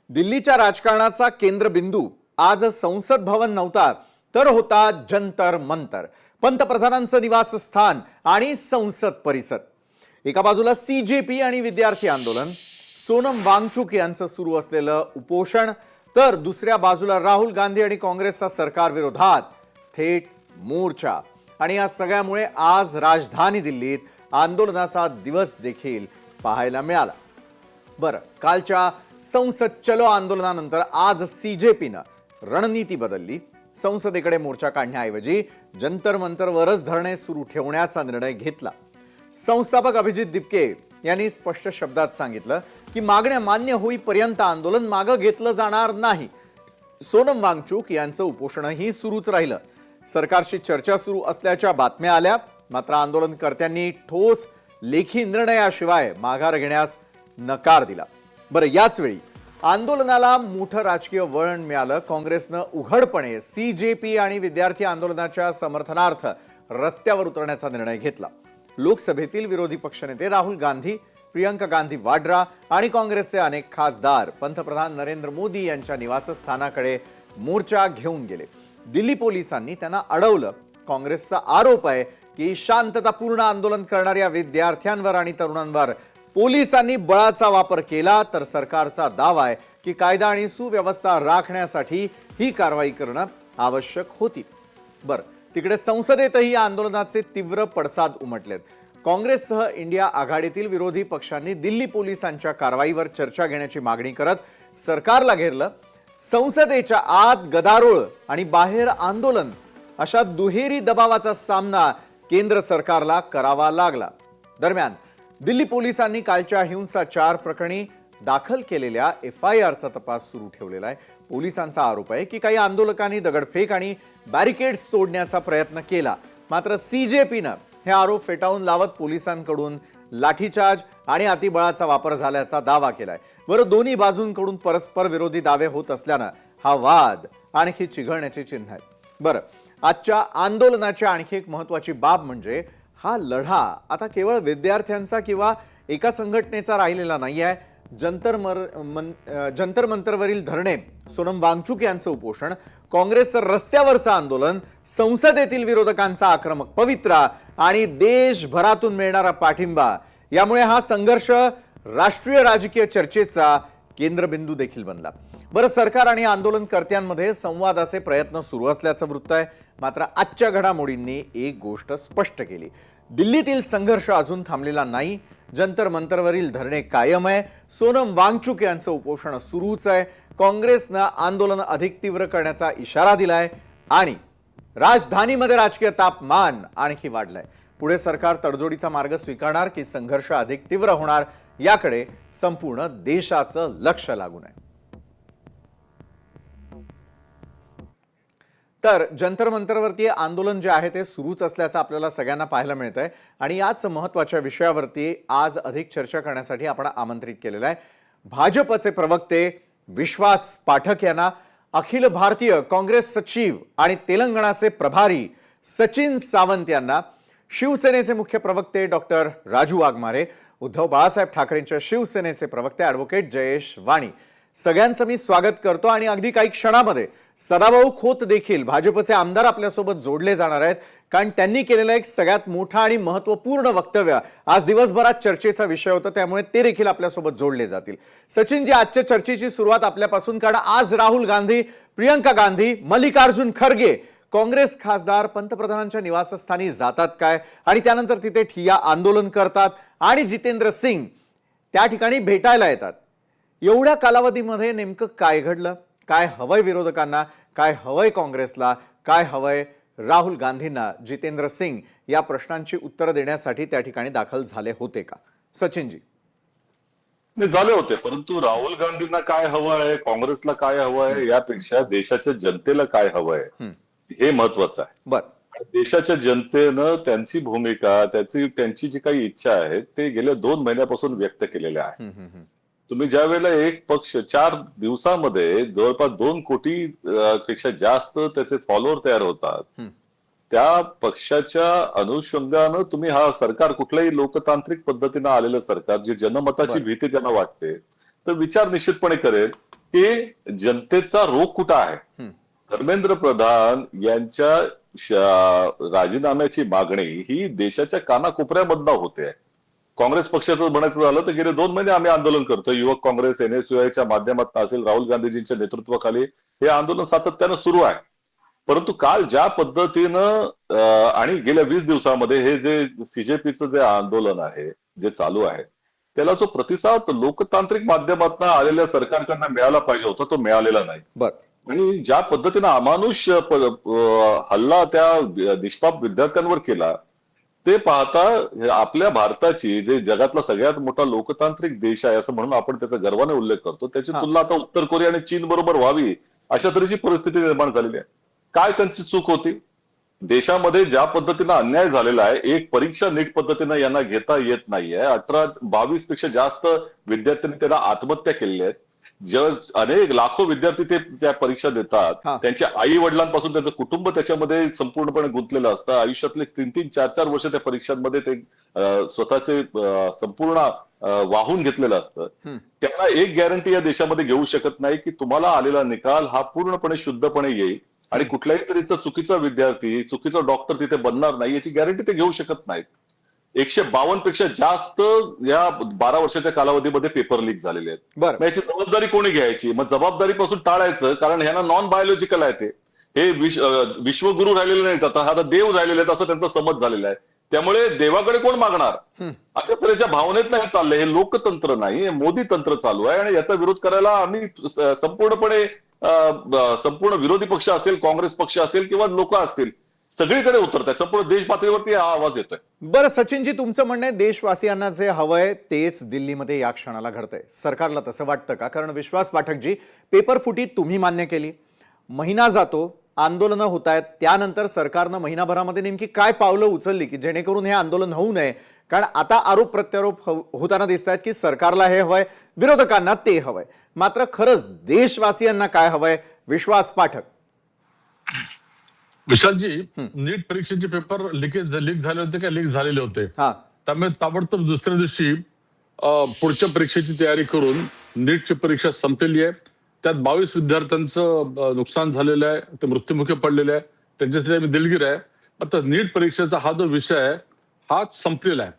दिल्लीच्या राजकारणाचा केंद्रबिंदू आज संसद भवन नव्हता तर होता जंतर मंतर, पंतप्रधानांचं निवासस्थान आणि संसद परिसर. एका बाजूला सीजेपी आणि विद्यार्थी आंदोलन, सोनम वांगचुक यांचं सुरू असलेलं उपोषण, तर दुसऱ्या बाजूला राहुल गांधी आणि काँग्रेसचा सरकार विरोधात थेट मोर्चा. आणि या सगळ्यामुळे आज राजधानी दिल्लीत आंदोलनाचा दिवस देखील पाहायला मिळाला. बरं, कालच्या संसद चलो आंदोलनानंतर आज सीजेपीनं रणनीती बदलली. संसदेकडे मोर्चा काढण्याऐवजी जंतर मंतरवरच धरणे सुरू ठेवण्याचा निर्णय घेतला. संस्थापक अभिजित दिपके यांनी स्पष्ट शब्दात सांगितलं की मागण्या मान्य होईपर्यंत आंदोलन मागे घेतलं जाणार नाही. सोनम वांगचुक यांचं उपोषणही सुरूच राहिलं. सरकारशी चर्चा सुरू असल्याच्या बातम्या आल्या, मात्र आंदोलनकर्त्यांनी ठोस लेखी निर्णयाशिवाय माघार घेण्यास नकार दिला. बरं, याच वेळी आंदोलनाला मोठं राजकीय वळण मिळालं. काँग्रेसनं उघडपणे सीजेपी आणि विद्यार्थी आंदोलनाच्या समर्थनार्थ रस्त्यावर उतरण्याचा निर्णय घेतला. लोकसभेतील विरोधी पक्षनेते राहुल गांधी, प्रियंका गांधी वाड्रा आणि काँग्रेसचे अनेक खासदार पंतप्रधान नरेंद्र मोदी यांच्या निवासस्थानाकडे मोर्चा घेऊन गेले. दिल्ली पोलिसांनी त्यांना अडवलं. काँग्रेसचा आरोप आहे की शांततापूर्ण आंदोलन करणाऱ्या विद्यार्थ्यांवर आणि तरुणांवर पोलिसांनी बळाचा वापर केला, तर सरकारचा दावा आहे की कायदा आणि सुव्यवस्था राखण्यासाठी ही कारवाई करणं आवश्यक होती. बरं, तिकडे संसदेतही आंदोलनाचे तीव्र पडसाद उमटलेत. काँग्रेससह इंडिया आघाडीतील विरोधी पक्षांनी दिल्ली पोलिसांच्या कारवाईवर चर्चा घेण्याची मागणी करत सरकारला घेरलं. संसदेच्या आत गदारोळ आणि बाहेर आंदोलन अशा दुहेरी दबावाचा सामना केंद्र सरकारला करावा लागला. दरम्यान दिल्ली पोलिसांनी कालच्या हिंसाचार प्रकरणी दाखल केलेल्या FIRचा तपास सुरू ठेवलेला आहे. पोलिसांचा आरोप आहे की काही आंदोलकांनी दगडफेक आणि बॅरिकेड्स तोडण्याचा प्रयत्न केला, मात्र सीजेपीनं हे आरोप फेटाळून लावत पोलिसांकडून लाठीचार्ज आणि अतिबळाचा वापर झाल्याचा दावा केलाय. बरं, दोन्ही बाजूंकडून परस्पर विरोधी दावे होत असल्यानं हा वाद आणखी चिघळण्याची चिन्ह आहेत. बरं, आजच्या आंदोलनाची आणखी एक महत्वाची बाब म्हणजे हा लढा आता केवळ विद्यार्थ्यांचा किंवा एका संघटनेचा राहिलेला नाही आहे. जंतर मंतरवरील धरणे, सोनम वांगचुक यांचं उपोषण, काँग्रेसचं रस्त्यावरचं आंदोलन, संसदेतील विरोधकांचा आक्रमक पवित्रा आणि देशभरातून मिळणारा पाठिंबा, यामुळे हा संघर्ष राष्ट्रीय राजकीय चर्चेचा केंद्रबिंदू देखील बनला. बरं, सरकार आणि आंदोलनकर्त्यांमध्ये संवादाचे प्रयत्न सुरू असल्याचं वृत्त आहे. मात्र आजच्या घडामोडींनी एक गोष्ट स्पष्ट केली: दिल्लीतील संघर्ष अजून थांबलेला नाही. जंतर मंतरवरील धरणे कायम आहे. सोनम वांगचुक यांचं उपोषण सुरूच आहे. काँग्रेसनं आंदोलन अधिक तीव्र करण्याचा इशारा दिलाय आणि राजधानीमध्ये राजकीय तापमान आणखी वाढलंय. पुढे सरकार तडजोडीचा मार्ग स्वीकारणार की संघर्ष अधिक तीव्र होणार, याकडे संपूर्ण देशाचं लक्ष लागून आहे. तर जंतर मंतरवरती आंदोलन जे आहे ते सुरूच असल्याचं आपल्याला सगळ्यांना पाहायला मिळत आहे. आणि याच महत्वाच्या विषयावरती आज अधिक चर्चा करण्यासाठी आपण आमंत्रित केलेलं आहे भाजपचे प्रवक्ते विश्वास पाठक यांना, अखिल भारतीय काँग्रेस सचिव आणि तेलंगणाचे प्रभारी सचिन सावंत यांना, शिवसेनेचे मुख्य प्रवक्ते डॉक्टर राजू वाघमारे, उद्धव बाळासाहेब ठाकरेंच्या शिवसेनेचे प्रवक्ते ॲडव्होकेट जयेश वाणी, सगळ्यांचं मी स्वागत करतो. आणि अगदी काही क्षणामध्ये सदाभाऊ खोत देखील भाजपचे आमदार आपल्यासोबत जोडले जाणार आहेत, कारण त्यांनी केलेलं एक सगळ्यात मोठा आणि महत्त्वपूर्ण वक्तव्य आज दिवसभरात चर्चेचा विषय होता, त्यामुळे ते देखील आपल्यासोबत जोडले जातील. सचिनजी, आजच्या चर्चेची सुरुवात आपल्यापासून, कारण आज राहुल गांधी, प्रियंका गांधी, मल्लिकार्जुन खरगे, काँग्रेस खासदार पंतप्रधानांच्या निवासस्थानी जातात काय आणि त्यानंतर तिथे ठिय्या आंदोलन करतात आणि जितेंद्र सिंग त्या ठिकाणी भेटायला येतात. एवढ्या कालावधीमध्ये नेमकं काय घडलं? काय हवंय विरोधकांना, काय हवंय काँग्रेसला, काय हवंय राहुल गांधींना? जितेंद्र सिंग या प्रश्नांची उत्तरं देण्यासाठी त्या ठिकाणी दाखल झाले होते का? सचिनजी. झाले होते, परंतु राहुल गांधींना काय हवं आहे, काँग्रेसला काय हवं आहे, यापेक्षा देशाच्या जनतेला काय हवं आहे हे महत्वाचं आहे. बरं, देशाच्या जनतेनं त्यांची भूमिका, त्यांची जी काही इच्छा आहे ते गेल्या 2 महिन्यापासून व्यक्त केलेल्या आहे. तुम्ही ज्या वेळेला एक पक्ष 4 दिवसामध्ये जवळपास 2 कोटी पेक्षा जास्त त्याचे फॉलोअर तयार होतात, त्या पक्षाच्या अनुषंगानं तुम्ही हा सरकार, कुठल्याही लोकतांत्रिक पद्धतीनं आलेलं सरकार, जे जनमताची भीती त्यांना वाटते, तर विचार निश्चितपणे करेल की जनतेचा रोग कुठं आहे. धर्मेंद्र प्रधान यांच्या राजीनाम्याची मागणी ही देशाच्या कानाकोपऱ्यामधनं होते. काँग्रेस पक्षाचं म्हणायचं झालं तर गेले 2 महिने आम्ही आंदोलन करतो. युवक काँग्रेस NSUIच्या माध्यमातून असेल, राहुल गांधीजींच्या नेतृत्वाखाली हे आंदोलन सातत्यानं सुरू आहे. परंतु काल ज्या पद्धतीनं आणि गेल्या 20 दिवसामध्ये हे जे CJPचं जे आंदोलन आहे, जे चालू आहे, त्याला जो प्रतिसाद लोकतांत्रिक माध्यमातून आलेल्या सरकारकडनं मिळाला पाहिजे होता तो मिळालेला नाही. आणि ज्या पद्धतीनं अमानुष हल्ला त्या निष्पाप विद्यार्थ्यांवर केला ते पाहता आपल्या भारताची जे जगातला सगळ्यात मोठा लोकतांत्रिक देश आहे असं म्हणून आपण त्याचा गर्वाने उल्लेख करतो, त्याची तुलना आता उत्तर कोरिया आणि चीन बरोबर व्हावी अशा तऱ्हेची परिस्थिती निर्माण झालेली आहे. काय त्यांची चूक होती? देशामध्ये ज्या पद्धतीनं अन्याय झालेला आहे, एक परीक्षा नीट पद्धतीनं यांना घेता येत नाहीये. 22 पेक्षा जास्त विद्यार्थ्यांनी त्यांना आत्महत्या केलेल्या आहेत. अनेक लाखो विद्यार्थी ते त्या परीक्षा देतात, त्यांच्या आई वडिलांपासून त्यांचं कुटुंब त्याच्यामध्ये संपूर्णपणे गुंतलेलं असतं. आयुष्यातले 3-3, 4-4 वर्ष त्या परीक्षांमध्ये ते स्वतःचे संपूर्ण वाहून घेतलेलं असतं. त्यांना एक गॅरंटी या देशामध्ये घेऊ शकत नाही की तुम्हाला आलेला निकाल हा पूर्णपणे शुद्धपणे येईल आणि कुठल्याही तऱ्हेचा चुकीचा विद्यार्थी, चुकीचा डॉक्टर तिथे बनणार नाही याची गॅरंटी ते घेऊ शकत नाहीत. 152 पेक्षा जास्त या 12 वर्षाच्या कालावधीमध्ये पेपर लीक झालेले आहेत. मग याची जबाबदारी कोणी घ्यायची? मग जबाबदारीपासून टाळायचं, कारण ह्यांना नॉन बायोलॉजिकल आहे ते. हे विश्वगुरु राहिलेले नाहीत, आता देव राहिलेले आहेत असं त्यांचा समज झालेला आहे. त्यामुळे देवाकडे कोण मागणार अशा तऱ्हेच्या भावनेत नाही चाललंय. हे लोकतंत्र नाही, हे मोदी तंत्र चालू आहे आणि याचा विरोध करायला आम्ही संपूर्णपणे संपूर्ण विरोधी पक्ष असेल, काँग्रेस पक्ष असेल किंवा लोक असतील, सगळीकडे उतरत आहे. संपूर्ण देश पातळीवरती हा आवाज येतोय. बरं सचिनजी, तुमचं म्हणणं आहे देशवासियांना जे हवंय तेच दिल्लीमध्ये या क्षणाला घडतंय. सरकारला तसं वाटतं का? कारण विश्वास पाठकजी, पेपर फुटी तुम्ही मान्य केली, महिना जातो, आंदोलनं होत आहेत, त्यानंतर सरकारनं महिनाभरामध्ये नेमकी काय पावलं उचलली की जेणेकरून हे आंदोलन होऊ नये? कारण आता आरोप प्रत्यारोप होताना दिसत आहेत की सरकारला हे हवंय, विरोधकांना ते हवंय. मात्र खरंच देशवासियांना काय हवंय? विश्वास पाठक. विशालजी, नीट परीक्षेचे पेपर लीक झाले होते का लीक झालेले होते? त्यामुळे ताबडतोब दुसऱ्या दिवशी पुढच्या परीक्षेची तयारी करून नीटची परीक्षा संपलेली आहे. त्यात 22 विद्यार्थ्यांचं नुकसान झालेलं आहे, ते मृत्युमुखी पडलेले आहे, त्यांच्यासाठी आम्ही दिलगीर आहे. आता नीट परीक्षेचा हा जो विषय आहे हा संपलेला आहे.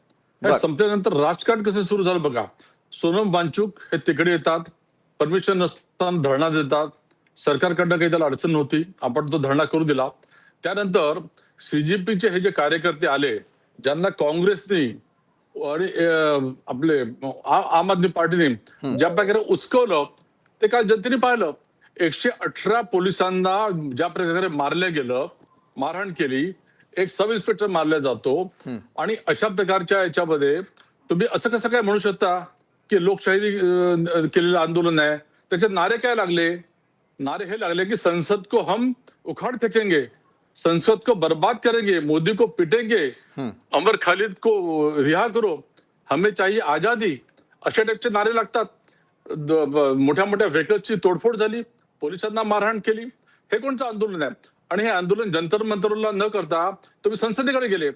हे संपल्यानंतर राजकारण कसं सुरू झालं बघा. सोनम वांचूक हे तिकडे येतात, परमिशन नसताना धरणा देतात. सरकारकडनं काही त्याला अडचण नव्हती, आपण तो धरणा करू दिला. त्यानंतर CJPचे हे जे कार्यकर्ते आले, ज्यांना काँग्रेसने आणि आपले आम आदमी पार्टीने ज्या प्रकारे उचकवलं ते काल जनतेने पाहिलं. 118 पोलिसांना ज्या प्रकारे मारलं गेलं, मारहाण केली, एक सब इन्स्पेक्टर मारला जातो आणि अशा प्रकारच्या याच्यामध्ये तुम्ही असं कसं काय म्हणू शकता की लोकशाही केलेलं आंदोलन आहे? त्याचे नारे काय लागले? नारे हे लागले की संसद को हम उखाड़ फेंकेंगे, संसद को बर्बाद करेंगे, मोदी को पिटेंगे, अमर खालिद को रिहा करो, हमें चाहिए आजादी, अशा टाईपचे नारे लागतात. मोठ्या मोठ्या व्हेकल्सची तोडफोड झाली, पोलिसांना मारहाण केली. हे कोणतं आंदोलन आहे? आणि हे आंदोलन जंतर मंतरला न करता तुम्ही संसदेकडे गेले.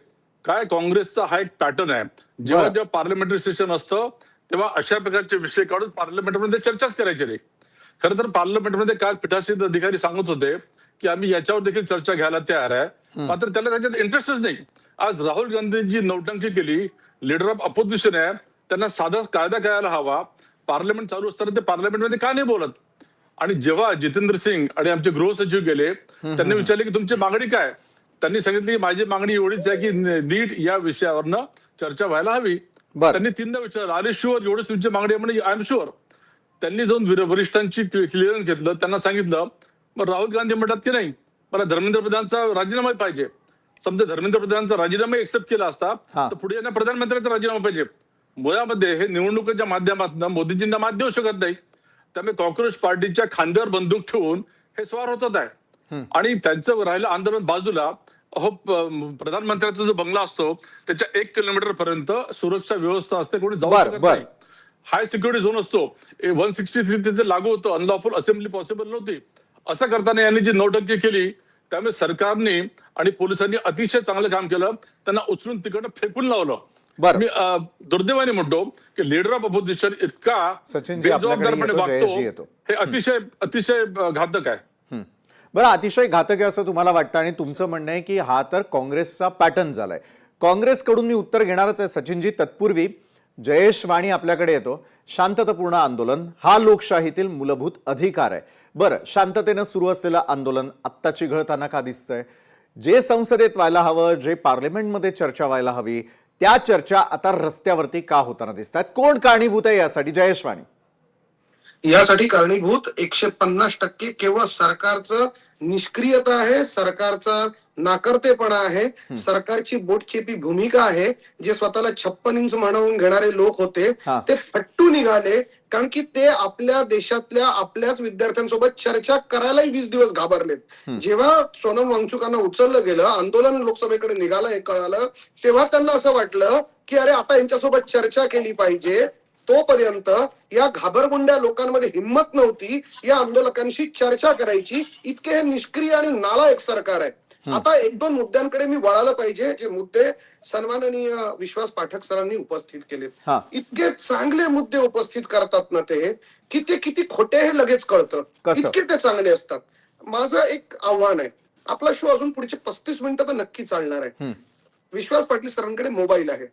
काय काँग्रेसचा हा एक पॅटर्न आहे, जेव्हा जेव्हा पार्लमेंटरी सेशन असतं तेव्हा अशा प्रकारचे विषय काढून पार्लमेंटमध्ये चर्चाच करायची नाही. खरं तर पार्लमेंटमध्ये काल पीठासीन अधिकारी सांगत होते की आम्ही याच्यावर देखील चर्चा घ्यायला तयार आहे, मात्र त्याला त्याच्यात इंटरेस्टच नाही. आज राहुल गांधींची नौटंकी केली, लीडर ऑफ अपोजिशन आहे, त्यांना साधा कायदा करायला हवा. पार्लमेंट चालू असताना ते पार्लमेंटमध्ये का नाही बोलत? आणि जेव्हा जितेंद्र सिंग आणि आमचे गृह सचिव गेले, त्यांनी विचारले की तुमची मागणी काय? त्यांनी सांगितली की माझी मागणी एवढीच आहे की नीट या विषयावरनं चर्चा व्हायला हवी. त्यांनी 3दा विचारलं, आर शुअर, एवढीच तुमची मागणी आहे? म्हणजे आय एम शुअर. त्यांनी जाऊन वरिष्ठांची क्लिअरन्स घेतलं, त्यांना सांगितलं. मग राहुल गांधी म्हणतात की नाही, मला धर्मेंद्र प्रधानचा राजीनामा पाहिजे. समजा धर्मेंद्र प्रधानचा राजीनामा एक्सेप्ट केला असता तर पुढे यांना प्रधानमंत्र्यांचा राजीनामा पाहिजे. मुळामध्ये हे निवडणुकीच्या माध्यमातून मोदीजींना मात देऊ शकत नाही. त्यामुळे कॉंग्रेस पार्टीच्या खांद्यावर बंदूक ठेवून हे स्वार होतात आहे. आणि त्यांचं राहिलं आंदोलन बाजूला. प्रधानमंत्र्यांचा जो बंगला असतो त्याच्या 1 किलोमीटर पर्यंत सुरक्षा व्यवस्था असते, कोणी जाऊ शकत नाही. हाय सिक्युरिटी झोन असतो. 163 तिथे लागू होतं, अनलॉफुल असेंब्ली पॉसिबल नव्हती. असं करताना यांनी जी नौटंकी केली, त्यामुळे सरकारने आणि पोलिसांनी अतिशय चांगलं काम केलं. त्यांना उचलून तिकडनं फेकून लावलं. बरं. मी दुर्दैवाने म्हणतो की लीडर ऑफ अपोजिशन इतका सचिनजी, आपल्याकडे बेजबाबदारपणे येतो, जयेशजी वागतो, येतो. हे अतिशय अतिशय घातक आहे. बरं, अतिशय घातक आहे असं तुम्हाला वाटतं आणि तुमचं म्हणणं आहे की हा तर काँग्रेसचा पॅटर्न झालाय. काँग्रेसकडून मी उत्तर घेणारच आहे सचिनजी. तत्पूर्वी जयेश वाणी आपल्याकडे येतो. शांततापूर्ण आंदोलन हा लोकशाहीतील मूलभूत अधिकार आहे. बरं, शांततेनं सुरू असलेलं आंदोलन आत्ता चिघळताना का दिसतंय? जे संसदेत व्हायला हवं, जे पार्लमेंटमध्ये चर्चा व्हायला हवी, त्या चर्चा आता रस्त्यावरती का होताना दिसतात? कोण कारणीभूत आहे यासाठी? जयेश वाणी. यासाठी कारणीभूत 150% केवळ सरकारचं निष्क्रियता आहे, सरकारचा नाकर्तेपणा आहे, सरकारची बोटचेपी भूमिका आहे. जे स्वतःला 56 इंच म्हणवून घेणारे लोक होते ते फट्टू निघाले, कारण की ते आपल्या देशातल्या आपल्याच विद्यार्थ्यांसोबत चर्चा करायलाही 20 दिवस घाबरलेत. जेव्हा सोनम वांगचुकांना उचललं गेलं, आंदोलन लोकसभेकडे निघालं हे कळालं, तेव्हा त्यांना असं वाटलं की अरे आता यांच्यासोबत चर्चा केली पाहिजे. तोपर्यंत या घाबरगुंड्या लोकांमध्ये हिंमत नव्हती या आंदोलकांशी चर्चा करायची. इतके हे निष्क्रिय आणि नालायक सरकार आहे. आता 1-2 मुद्द्यांकडे मी वळायला पाहिजे, जे मुद्दे सन्माननीय विश्वास पाठक सरांनी उपस्थित केलेत. इतके चांगले मुद्दे उपस्थित करतात ना ते, की ते किती खोटे हे लगेच कळतं. इतके ते चांगले असतात. माझं एक आव्हान आहे, आपला शो अजून पुढचे 35 मिनिटं तर नक्की चालणार आहे. विश्वास पाटील सरांकडे मोबाईल आहे.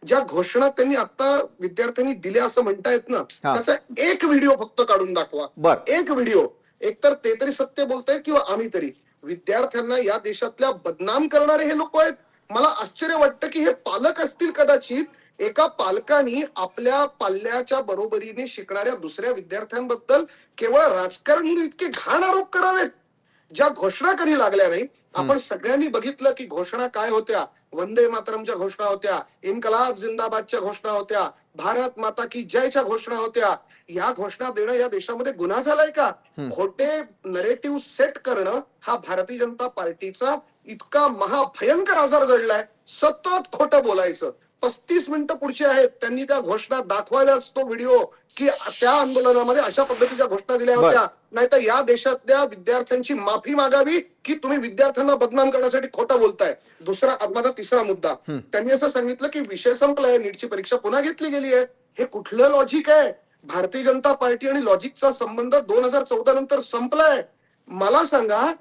ज्या घोषणा त्यांनी आता विद्यार्थ्यांनी दिल्या असं म्हणतायत ना, त्याचा एक व्हिडिओ फक्त काढून दाखवा. एक व्हिडिओ. एकतर ते तरी सत्य बोलतायत किंवा आम्ही तरी. विद्यार्थ्यांना या देशातल्या बदनाम करणारे हे लोक आहेत. मला आश्चर्य वाटतं की हे पालक असतील कदाचित. एका पालकाने आपल्या पाल्याच्या बरोबरीने शिकणाऱ्या दुसऱ्या विद्यार्थ्यांबद्दल केवळ राजकारण म्हणून इतके घाण आरोप करावेत. ज्या घोषणा कधी लागल्या नाही. आपण सगळ्यांनी बघितलं की घोषणा काय होत्या. वंदे मातरमच्या घोषणा होत्या, इन्कलाब जिंदाबादच्या घोषणा होत्या, भारत माता की जयच्या घोषणा होत्या. या घोषणा देणं या देशामध्ये गुन्हा झालाय का? खोटे नरेटिव्ह सेट करणं हा भारतीय जनता पार्टीचा इतका महाभयंकर आजार जडलाय. सतत खोटं बोलायचं. 35 मिनिटं पुढची आहेत, त्यांनी त्या घोषणा दाखवायलाच तो व्हिडिओ की त्या आंदोलनामध्ये अशा पद्धतीच्या घोषणा दिल्या होत्या. नाहीतर या देशातल्या विद्यार्थ्यांची माफी मागावी की तुम्ही विद्यार्थ्यांना बदनाम करण्यासाठी खोटं बोलताय. माझा तिसरा मुद्दा, त्यांनी असं सांगितलं की विषय संपलाय, नीटची परीक्षा पुन्हा घेतली गेली आहे. हे कुठलं लॉजिक आहे? भारतीय जनता पार्टी आणि लॉजिकचा संबंध 2014 नंतर संपलाय. मला सांगा,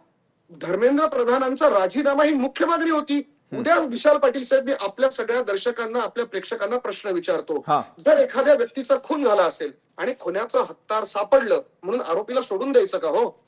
धर्मेंद्र प्रधानांचा राजीनामा ही मुख्य मागणी होती. उद्या विशाल पाटील साहेब, मी आपल्या सगळ्या दर्शकांना, आपल्या प्रेक्षकांना प्रश्न विचारतो. जर एखाद्या व्यक्तीचा खून झाला असेल आणि खुनाचं हत्यार सापडलं म्हणून आरोपीला सोडून द्यायचं का? हो,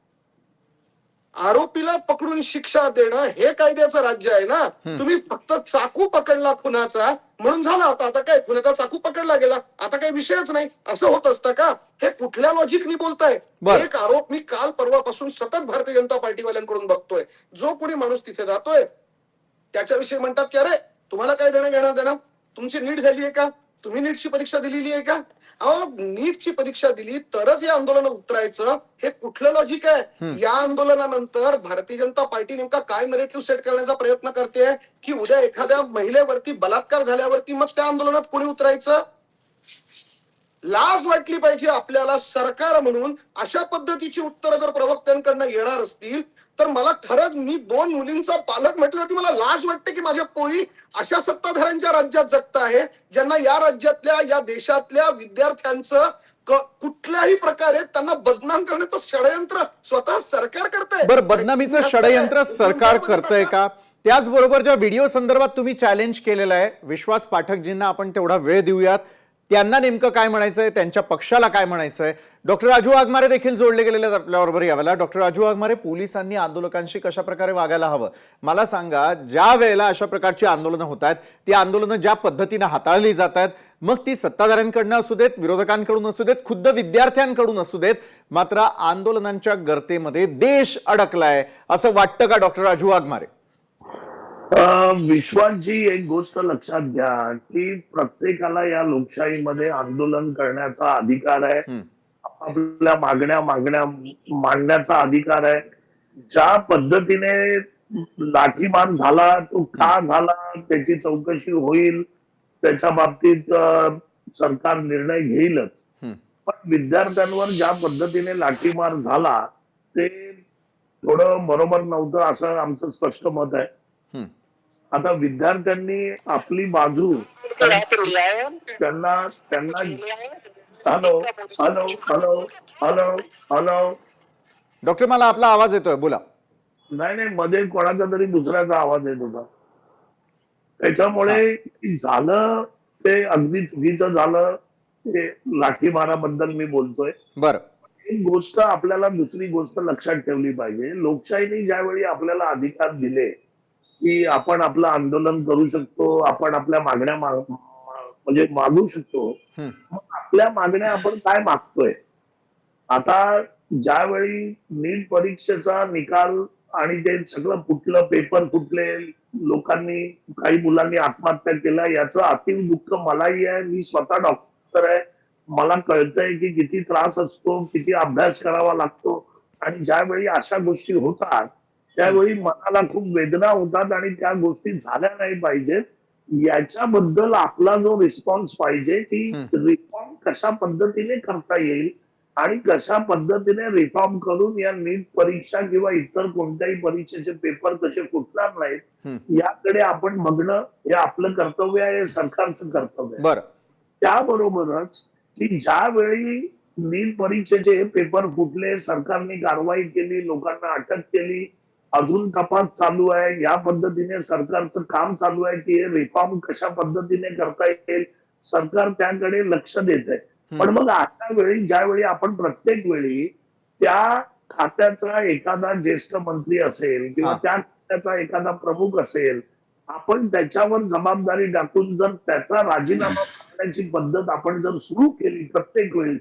आरोपीला पकडून शिक्षा देणं हे कायद्याचं राज्य आहे ना. तुम्ही फक्त चाकू पकडला खुनाचा म्हणून झाला, आता काय खुनाचा चाकू पकडला गेला, आता काही विषयच नाही, असं होत असतं का? हे कुठल्या लॉजिकनी बोलताय? एक आरोप मी काल परवापासून सतत भारतीय जनता पार्टीवाल्यांकडून बघतोय. जो कोणी माणूस तिथे जातोय त्याच्याविषयी म्हणतात की अरे तुम्हाला काय देणं घेणं देणं, तुमची नीट झाली आहे का, तुम्ही नीटची परीक्षा दिलेली आहे का? अहो, नीटची परीक्षा दिली तरच या आंदोलनात उतरायचं, हे कुठलं लॉजिक आहे? या आंदोलनानंतर भारतीय जनता पार्टी नेमका काय नरेटिव्ह सेट करण्याचा प्रयत्न करते की उद्या एखाद्या महिलेवरती बलात्कार झाल्यावरती मग त्या आंदोलनात कोणी उतरायचं? लाज वाटली पाहिजे आपल्याला सरकार म्हणून. अशा पद्धतीची उत्तरं जर प्रवक्त्यांकडनं येणार असतील तर मला खरंच, मी 2 मुलींचा पालक म्हटल्यावरती मला लाज वाटते की माझ्या पोरी अशा सत्ताधाऱ्यांच्या राज्यात जगत आहे, ज्यांना या राज्यातल्या, या देशातल्या विद्यार्थ्यांचं कुठल्याही प्रकारे त्यांना बदनाम करण्याचं षडयंत्र स्वतः सरकार करतंय. बरं, बदनामीचं षडयंत्र सरकार करतंय का? त्याचबरोबर ज्या व्हिडिओ संदर्भात तुम्ही चॅलेंज केलेलं आहे, विश्वास पाठकजींना आपण तेवढा वेळ देऊयात. त्यांना नेमकं काय म्हणायचंय, त्यांच्या पक्षाला काय म्हणायचंय? डॉक्टर राजू वाघमारे देखील जोडले गेलेले आहेत आपल्याबरोबर यावेळेला. डॉक्टर राजू वाघमारे, पोलिसांनी आंदोलकांशी कशा प्रकारे वागायला हवं मला सांगा. ज्या वेळेला अशा प्रकारची आंदोलनं होत आहेत, ती आंदोलनं ज्या पद्धतीने हाताळली जात आहेत, मग ती सत्ताधाऱ्यांकडनं असू देत, विरोधकांकडून असू देत, खुद्द विद्यार्थ्यांकडून असू देत, मात्र आंदोलनांच्या गर्तेमध्ये देश अडकलाय असं वाटतं का डॉक्टर राजू वाघमारे? विश्वासजी, एक गोष्ट लक्षात घ्या की प्रत्येकाला या लोकशाहीमध्ये आंदोलन करण्याचा अधिकार आहे, आपल्या मागण्या मांडण्याचा अधिकार आहे. ज्या पद्धतीने लाठीमार झाला, तो का झाला त्याची चौकशी होईल, त्याच्या बाबतीत सरकार निर्णय घेईलच. पण विद्यार्थ्यांवर ज्या पद्धतीने लाठीमार झाला ते थोडं बरोबर नव्हतं असं आमचं स्पष्ट मत आहे. आता विद्यार्थ्यांनी आपली बाजू त्यांना त्यांना hello hello hello hello hello doctor मला आपला आवाज येतोय, बोला. नाही नाही, मध्ये कोणाचा तरी दुसऱ्याचा आवाज येत होता. त्याच्यामुळे झालं ते अगदी चुकीचं झालं. ते लाठीमाराबद्दल मी बोलतोय. बरं. एक गोष्ट आपल्याला दुसरी गोष्ट लक्षात ठेवली पाहिजे. लोकशाहीने ज्यावेळी आपल्याला अधिकार दिले की आपण आपलं आंदोलन करू शकतो, आपण आपल्या मागण्या म्हणजे मागू शकतो, मग आपल्या मागण्या आपण काय मागतोय? आता ज्यावेळी नीट परीक्षेचा निकाल आणि ते सगळं फुटलं, पेपर फुटले, लोकांनी काही मुलांनी आत्महत्या केल्या, याचं अतीव दुःख मलाही आहे. मी स्वतः डॉक्टर आहे. मला कळतंय की किती त्रास असतो, किती अभ्यास करावा लागतो. आणि ज्यावेळी अशा गोष्टी होतात त्यावेळी मनाला खूप वेदना होतात आणि त्या गोष्टी झाल्या नाही पाहिजेत. याच्याबद्दल आपला जो रिस्पॉन्स पाहिजे की रिफॉर्म कशा पद्धतीने करता येईल आणि कशा पद्धतीने रिफॉर्म करून या नीट परीक्षा किंवा इतर कोणत्याही परीक्षेचे पेपर कसे फुटणार नाहीत याकडे आपण बघणं हे आपलं कर्तव्य आहे, हे सरकारचं कर्तव्य आहे. बरं. त्याबरोबरच की ज्यावेळी नीट परीक्षेचे पेपर फुटले, सरकारने कारवाई केली, लोकांना अटक केली, अजून तपास चालू आहे, या पद्धतीने सरकारचं काम चालू आहे की हे रिफॉर्म कशा पद्धतीने करता येईल, सरकार त्याकडे लक्ष देत आहे. पण मग अशा वेळी ज्यावेळी आपण प्रत्येक वेळी त्या खात्याचा एखादा ज्येष्ठ मंत्री असेल किंवा त्या खात्याचा एखादा प्रमुख असेल, आपण त्याच्यावर जबाबदारी टाकून जर त्याचा राजीनामा करण्याची पद्धत आपण जर सुरू केली प्रत्येक वेळी,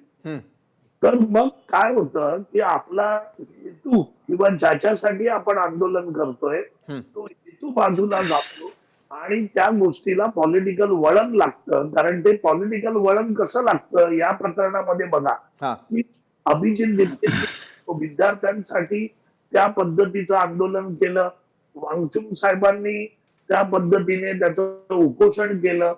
तर मग काय होतं की आपला हेतू किंवा ज्याच्यासाठी आपण आंदोलन करतोय तो हेतू बाजूला जातो आणि त्या गोष्टीला पॉलिटिकल वळण लागतं. कारण ते पॉलिटिकल वळण कसं लागतं या प्रकरणामध्ये बघा की अभिजित दिप्ते विद्यार्थ्यांसाठी त्या पद्धतीचं आंदोलन केलं, वांगचुक साहेबांनी त्या पद्धतीने त्याचं उपोषण केलं,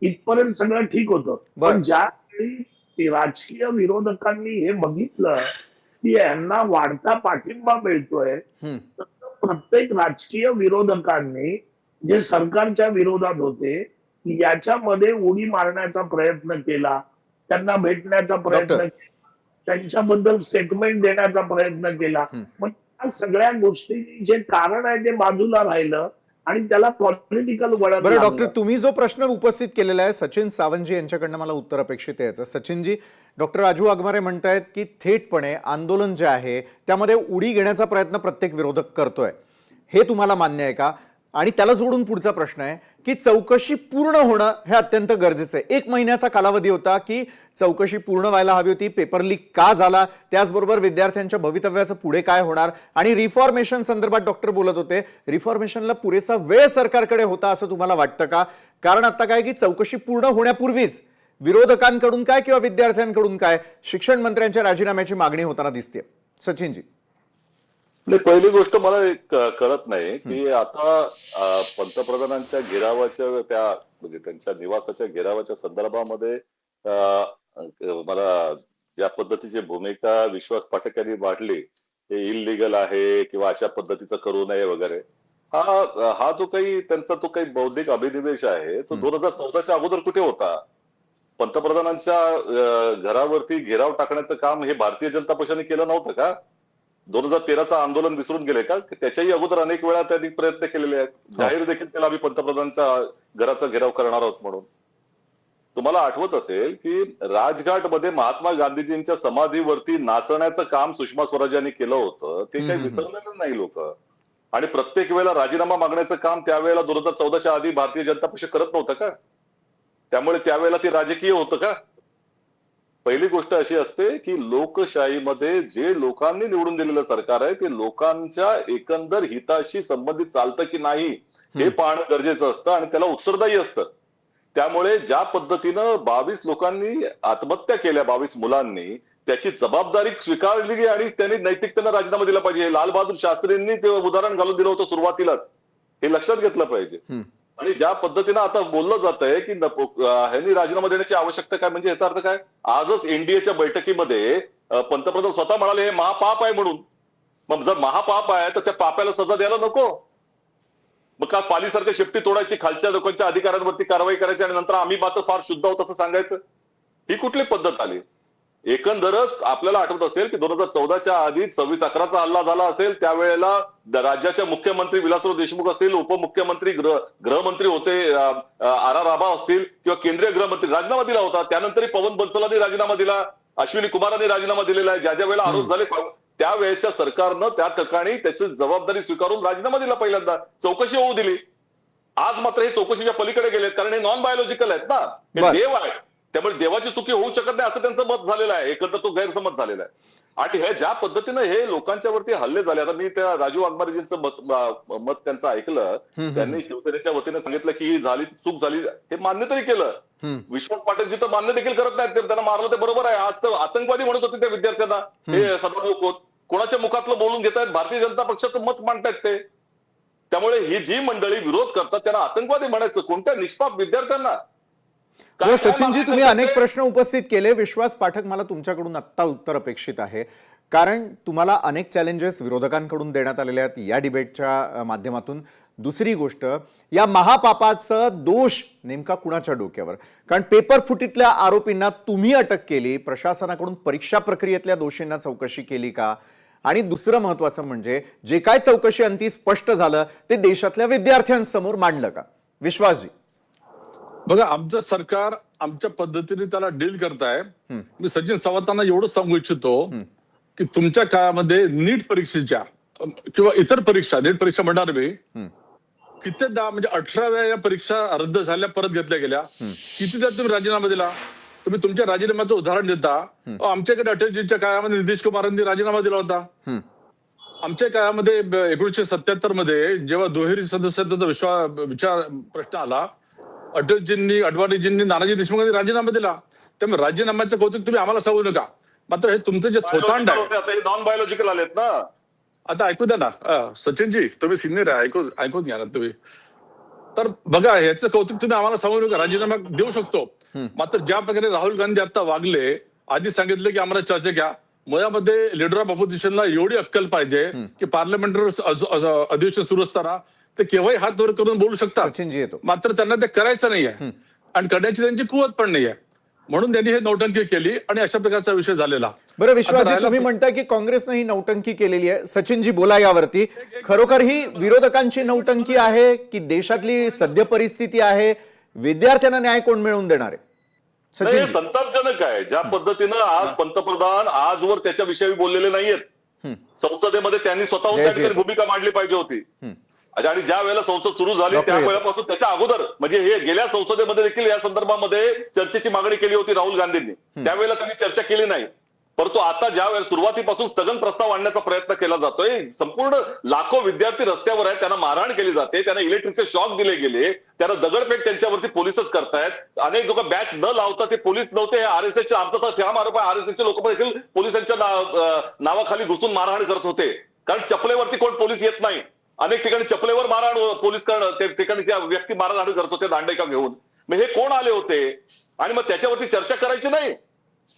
इथपर्यंत सगळं ठीक होतं. पण ज्यावेळी राजकीय विरोधकांनी हे बघितलं की यांना वाढता पाठिंबा मिळतोय, तर प्रत्येक राजकीय विरोधकांनी जे सरकारच्या विरोधात होते याच्यामध्ये उडी मारण्याचा प्रयत्न केला, त्यांना भेटण्याचा प्रयत्न केला, त्यांच्याबद्दल स्टेटमेंट देण्याचा प्रयत्न केला. मग या सगळ्या गोष्टी जे कारण आहे ते बाजूला राहिलं आणि त्याला पॉलिटिकल वळण. बरं डॉक्टर, तुम्ही जो प्रश्न उपस्थित केलेला आहे सचिन सावंतजी यांच्याकडनं मला उत्तर अपेक्षित आहे. सचिनजी, डॉक्टर राजू वाघमारे म्हणतायत की थेटपणे आंदोलन जे आहे त्यामध्ये उडी घेण्याचा प्रयत्न प्रत्येक विरोधक करतोय, हे तुम्हाला मान्य आहे का? आणि त्याला जोडून पुढचा प्रश्न आहे की चौकशी पूर्ण होणं हे अत्यंत गरजेचं आहे. 1 महिन्याचा कालावधी होता की चौकशी पूर्ण व्हायला हवी होती, पेपर लीक का झाला, त्याचबरोबर विद्यार्थ्यांच्या भवितव्याचं पुढे काय होणार, आणि रिफॉर्मेशन संदर्भात डॉक्टर बोलत होते, रिफॉर्मेशनला पुरेसा वेळ सरकारकडे होता असं तुम्हाला वाटतं का? कारण आता काय की चौकशी पूर्ण होण्यापूर्वीच विरोधकांकडून काय किंवा विद्यार्थ्यांकडून काय शिक्षण मंत्र्यांच्या राजीनाम्याची मागणी होताना दिसते. सचिनजी. पहिली गोष्ट मला एक कळत नाही की आता पंतप्रधानांच्या घेरावाच्या म्हणजे त्यांच्या निवासाच्या घेरावाच्या संदर्भामध्ये मला ज्या पद्धतीची भूमिका विश्वास पाठक यांनी मांडली, हे इलिगल आहे किंवा अशा पद्धतीचं करू नये वगैरे, हा जो काही त्यांचा तो काही बौद्धिक अभिनिवेश आहे तो 2014च्या अगोदर कुठे होता? पंतप्रधानांच्या घरावरती घेराव टाकण्याचं काम हे भारतीय जनता पक्षाने केलं नव्हतं का? 2013चं आंदोलन विसरून गेले का? त्याच्याही अगोदर अनेक वेळा त्यांनी प्रयत्न केलेले आहेत. जाहीर देखील केला आम्ही पंतप्रधानांच्या घराचा घेराव करणार आहोत म्हणून. तुम्हाला आठवत असेल की राजघाटमध्ये महात्मा गांधीजींच्या समाधीवरती नाचण्याचं काम सुषमा स्वराज यांनी केलं होतं, ते काही विसरलेलं नाही लोक. आणि प्रत्येक वेळेला राजीनामा मागण्याचं काम त्यावेळेला 2014च्या आधी भारतीय जनता पक्ष करत नव्हतं का? त्यामुळे त्यावेळेला ते राजकीय होतं का? पहिली गोष्ट अशी असते की लोकशाहीमध्ये जे लोकांनी निवडून दिलेलं सरकार आहे ते लोकांच्या एकंदर हिताशी संबंधित चालतं की नाही हे पाहणं गरजेचं असतं आणि त्याला उत्तरदायी असतं. त्यामुळे ज्या पद्धतीनं 22 लोकांनी आत्महत्या केल्या, 22 मुलांनी, त्याची जबाबदारी स्वीकारली आणि त्यांनी नैतिकतेनं राजीनामा दिला पाहिजे. लाल बहादूर शास्त्रींनी ते उदाहरण घालून दिलं होतं सुरुवातीलाच, हे लक्षात घेतलं पाहिजे. आणि ज्या पद्धतीनं आता बोललं जात आहे की ह्यांनी राजीनामा देण्याची आवश्यकता काय, म्हणजे याचा अर्थ काय? आजच एनडीएच्या बैठकीमध्ये पंतप्रधान स्वतः म्हणाले हे महापाप आहे म्हणून. मग जर महापाप आहे तर त्या पापाला सजा द्यायला नको. मग का पालीसारखं शेपटी तोडायची, खालच्या लोकांच्या अधिकारांवरती कारवाई करायची आणि नंतर आम्ही मात्र फार शुद्ध आहोत असं सांगायचं? ही कुठली पद्धत आली? एकंदरच आपल्याला आठवत असेल की 2014च्या आधी 26/11चा हल्ला झाला असेल, त्यावेळेला राज्याच्या मुख्यमंत्री विलासराव देशमुख असतील, उपमुख्यमंत्री गृहमंत्री होते आर आबा असतील किंवा केंद्रीय गृहमंत्री राजीनामा दिला होता. त्यानंतरही पवन बन्सलांनी राजीनामा दिला, अश्विनी कुमारांनी राजीनामा दिलेला आहे. ज्या वेळेला आरोप झाले त्यावेळेच्या सरकारनं त्या ठिकाणी त्याची जबाबदारी स्वीकारून राजीनामा दिला, पहिल्यांदा चौकशी होऊ दिली. आज मात्र हे चौकशीच्या पलीकडे गेलेत, कारण हे नॉन बायोलॉजिकल आहेत ना, हे देव आहेत. त्यामुळे देवाची चुकी होऊ शकत नाही असं त्यांचं मत झालेलं आहे. एकंदर तो गैरसमज झालेला आहे. आणि हे ज्या पद्धतीनं हे लोकांच्यावरती हल्ले झाले, आता मी त्या राजू वाघमारेजींचं मत त्यांचं ऐकलं. त्यांनी शिवसेनेच्या वतीने सांगितलं की ही झाली चूक झाली, हे मान्य तरी केलं. विश्वास पाटीलजी तर मान्य देखील करत नाहीत, त्यांना मारलं ते बरोबर आहे. आज तर आतंकवादी म्हणत होते त्या विद्यार्थ्यांना, हे सदाभाऊ कोणाच्या मुखातलं बोलून घेत आहेत, भारतीय जनता पक्षाचं मत मांडतायत ते. त्यामुळे ही जी मंडळी विरोध करतात त्यांना आतंकवादी म्हणायचं कोणत्या निष्पाप विद्यार्थ्यांना? सचिनजी, तुम्ही अनेक प्रश्न उपस्थित केले. विश्वास पाठक, मला तुमच्याकडून आत्ता उत्तर अपेक्षित आहे, कारण तुम्हाला अनेक चॅलेंजेस विरोधकांकडून देण्यात आलेले आहेत या डिबेटच्या माध्यमातून. दुसरी गोष्ट, या महापापाचा दोष नेमका कुणाच्या डोक्यावर? कारण पेपर फुटीतल्या आरोपींना तुम्ही अटक केली, प्रशासनाकडून परीक्षा प्रक्रियेतल्या दोषींना चौकशी केली का? आणि दुसरं महत्वाचं म्हणजे जे काय चौकशी अंती स्पष्ट झालं ते देशातल्या विद्यार्थ्यांसमोर मांडलं का? विश्वासजी. बघा, आमचं सरकार आमच्या पद्धतीने त्याला डील करताय. मी सचिन सावंतांना एवढं सांगू इच्छितो की तुमच्या काळामध्ये नीट परीक्षेच्या किंवा इतर परीक्षा, नीट परीक्षा म्हणणार मी, कित्येकदा म्हणजे 18व्या या परीक्षा रद्द झाल्या, परत घेतल्या गेल्या. कितीदा तुम्ही राजीनामा दिला? तुम्ही तुमच्या राजीनाम्याचं उदाहरण देता. आमच्याकडे अटलजींच्या काळामध्ये नितीश कुमारांनी राजीनामा दिला होता. आमच्या काळामध्ये 1977 मध्ये जेव्हा दुहेरी सदस्यत्वाचा विचार प्रश्न आला, अटलजींनी, अडवाणीजींनी, नानाजी देशमुखांनी राजीनामा दिला. त्यामुळे राजीनाम्याचं कौतुक तुम्ही आम्हाला सांगू नका. मात्र हे तुमचं जे थोतांड आहे, नॉन बायोलॉजिकल आलेत ना. आता ऐकू द्या ना सचिनजी, तुम्ही सिनियर आहे, ऐकून घ्या ना तुम्ही. तर बघा, ह्याचं कौतुक तुम्ही आम्हाला सांगू नका. राजीनामा देऊ शकतो, मात्र ज्या प्रकारे राहुल गांधी आता वागले, आधी सांगितलं की आम्हाला चर्चा घ्या. मुळामध्ये लिडर ऑफ ऑपोजिशनला एवढी अक्कल पाहिजे की पार्लमेंटरी अधिवेशन सुरू असताना ते केव्हाही हात वर करून बोलू शकतात, मात्र त्यांना ते करायचं नाहीये आणि करण्याची त्यांची कुवत पण नाहीये. म्हणून त्यांनी हे नौटंकी केली आणि अशा प्रकारचा विषय झालेला. बरं विश्वासजी, तुम्ही म्हणताय की काँग्रेसनं ही नौटंकी केलेली आहे. सचिनजी, बोला यावरती. खरोखर ही विरोधकांची नौटंकी आहे की देशातली सद्य परिस्थिती आहे? विद्यार्थ्यांना न्याय कोण मिळवून देणार आहे? सचिन, संतापजनक आहे ज्या पद्धतीनं आज पंतप्रधान आजवर त्याच्याविषयी बोललेले नाहीयेत. संसदेमध्ये त्यांनी स्वतःहून त्या ठिकाणी भूमिका मांडली पाहिजे होती. आणि ज्या वेळेला संसद सुरू झाली त्या वेळेपासून त्याच्या अगोदर, म्हणजे हे गेल्या संसदेमध्ये देखील या संदर्भामध्ये चर्चेची मागणी केली होती राहुल गांधींनी. त्यावेळेला त्यांनी चर्चा केली नाही. परंतु आता ज्या वेळेला सुरुवातीपासून स्थगन प्रस्ताव आणण्याचा प्रयत्न केला जातोय, संपूर्ण लाखो विद्यार्थी रस्त्यावर आहेत, त्यांना मारहाण केली जाते, त्यांना इलेक्ट्रिकचे शॉक दिले गेले, त्यांना दगडफेक त्यांच्यावरती पोलिसच करतायत. अनेक लोक बॅच न लावता ते पोलीस नव्हते, आरएसएसचे, आमचा तर ठाम आरोप आहे, आरएसएसचे लोक देखील पोलिसांच्या नावाखाली घुसून मारहाण करत होते. कारण चपलेवरती कोण पोलीस येत नाही. अनेक ठिकाणी चपलेवर मारहाण पोलीस करणं, त्या ठिकाणी त्या व्यक्ती मारहाण करत होते दांडेका घेऊन. मग हे कोण आले होते? आणि मग त्याच्यावरती चर्चा करायची नाही.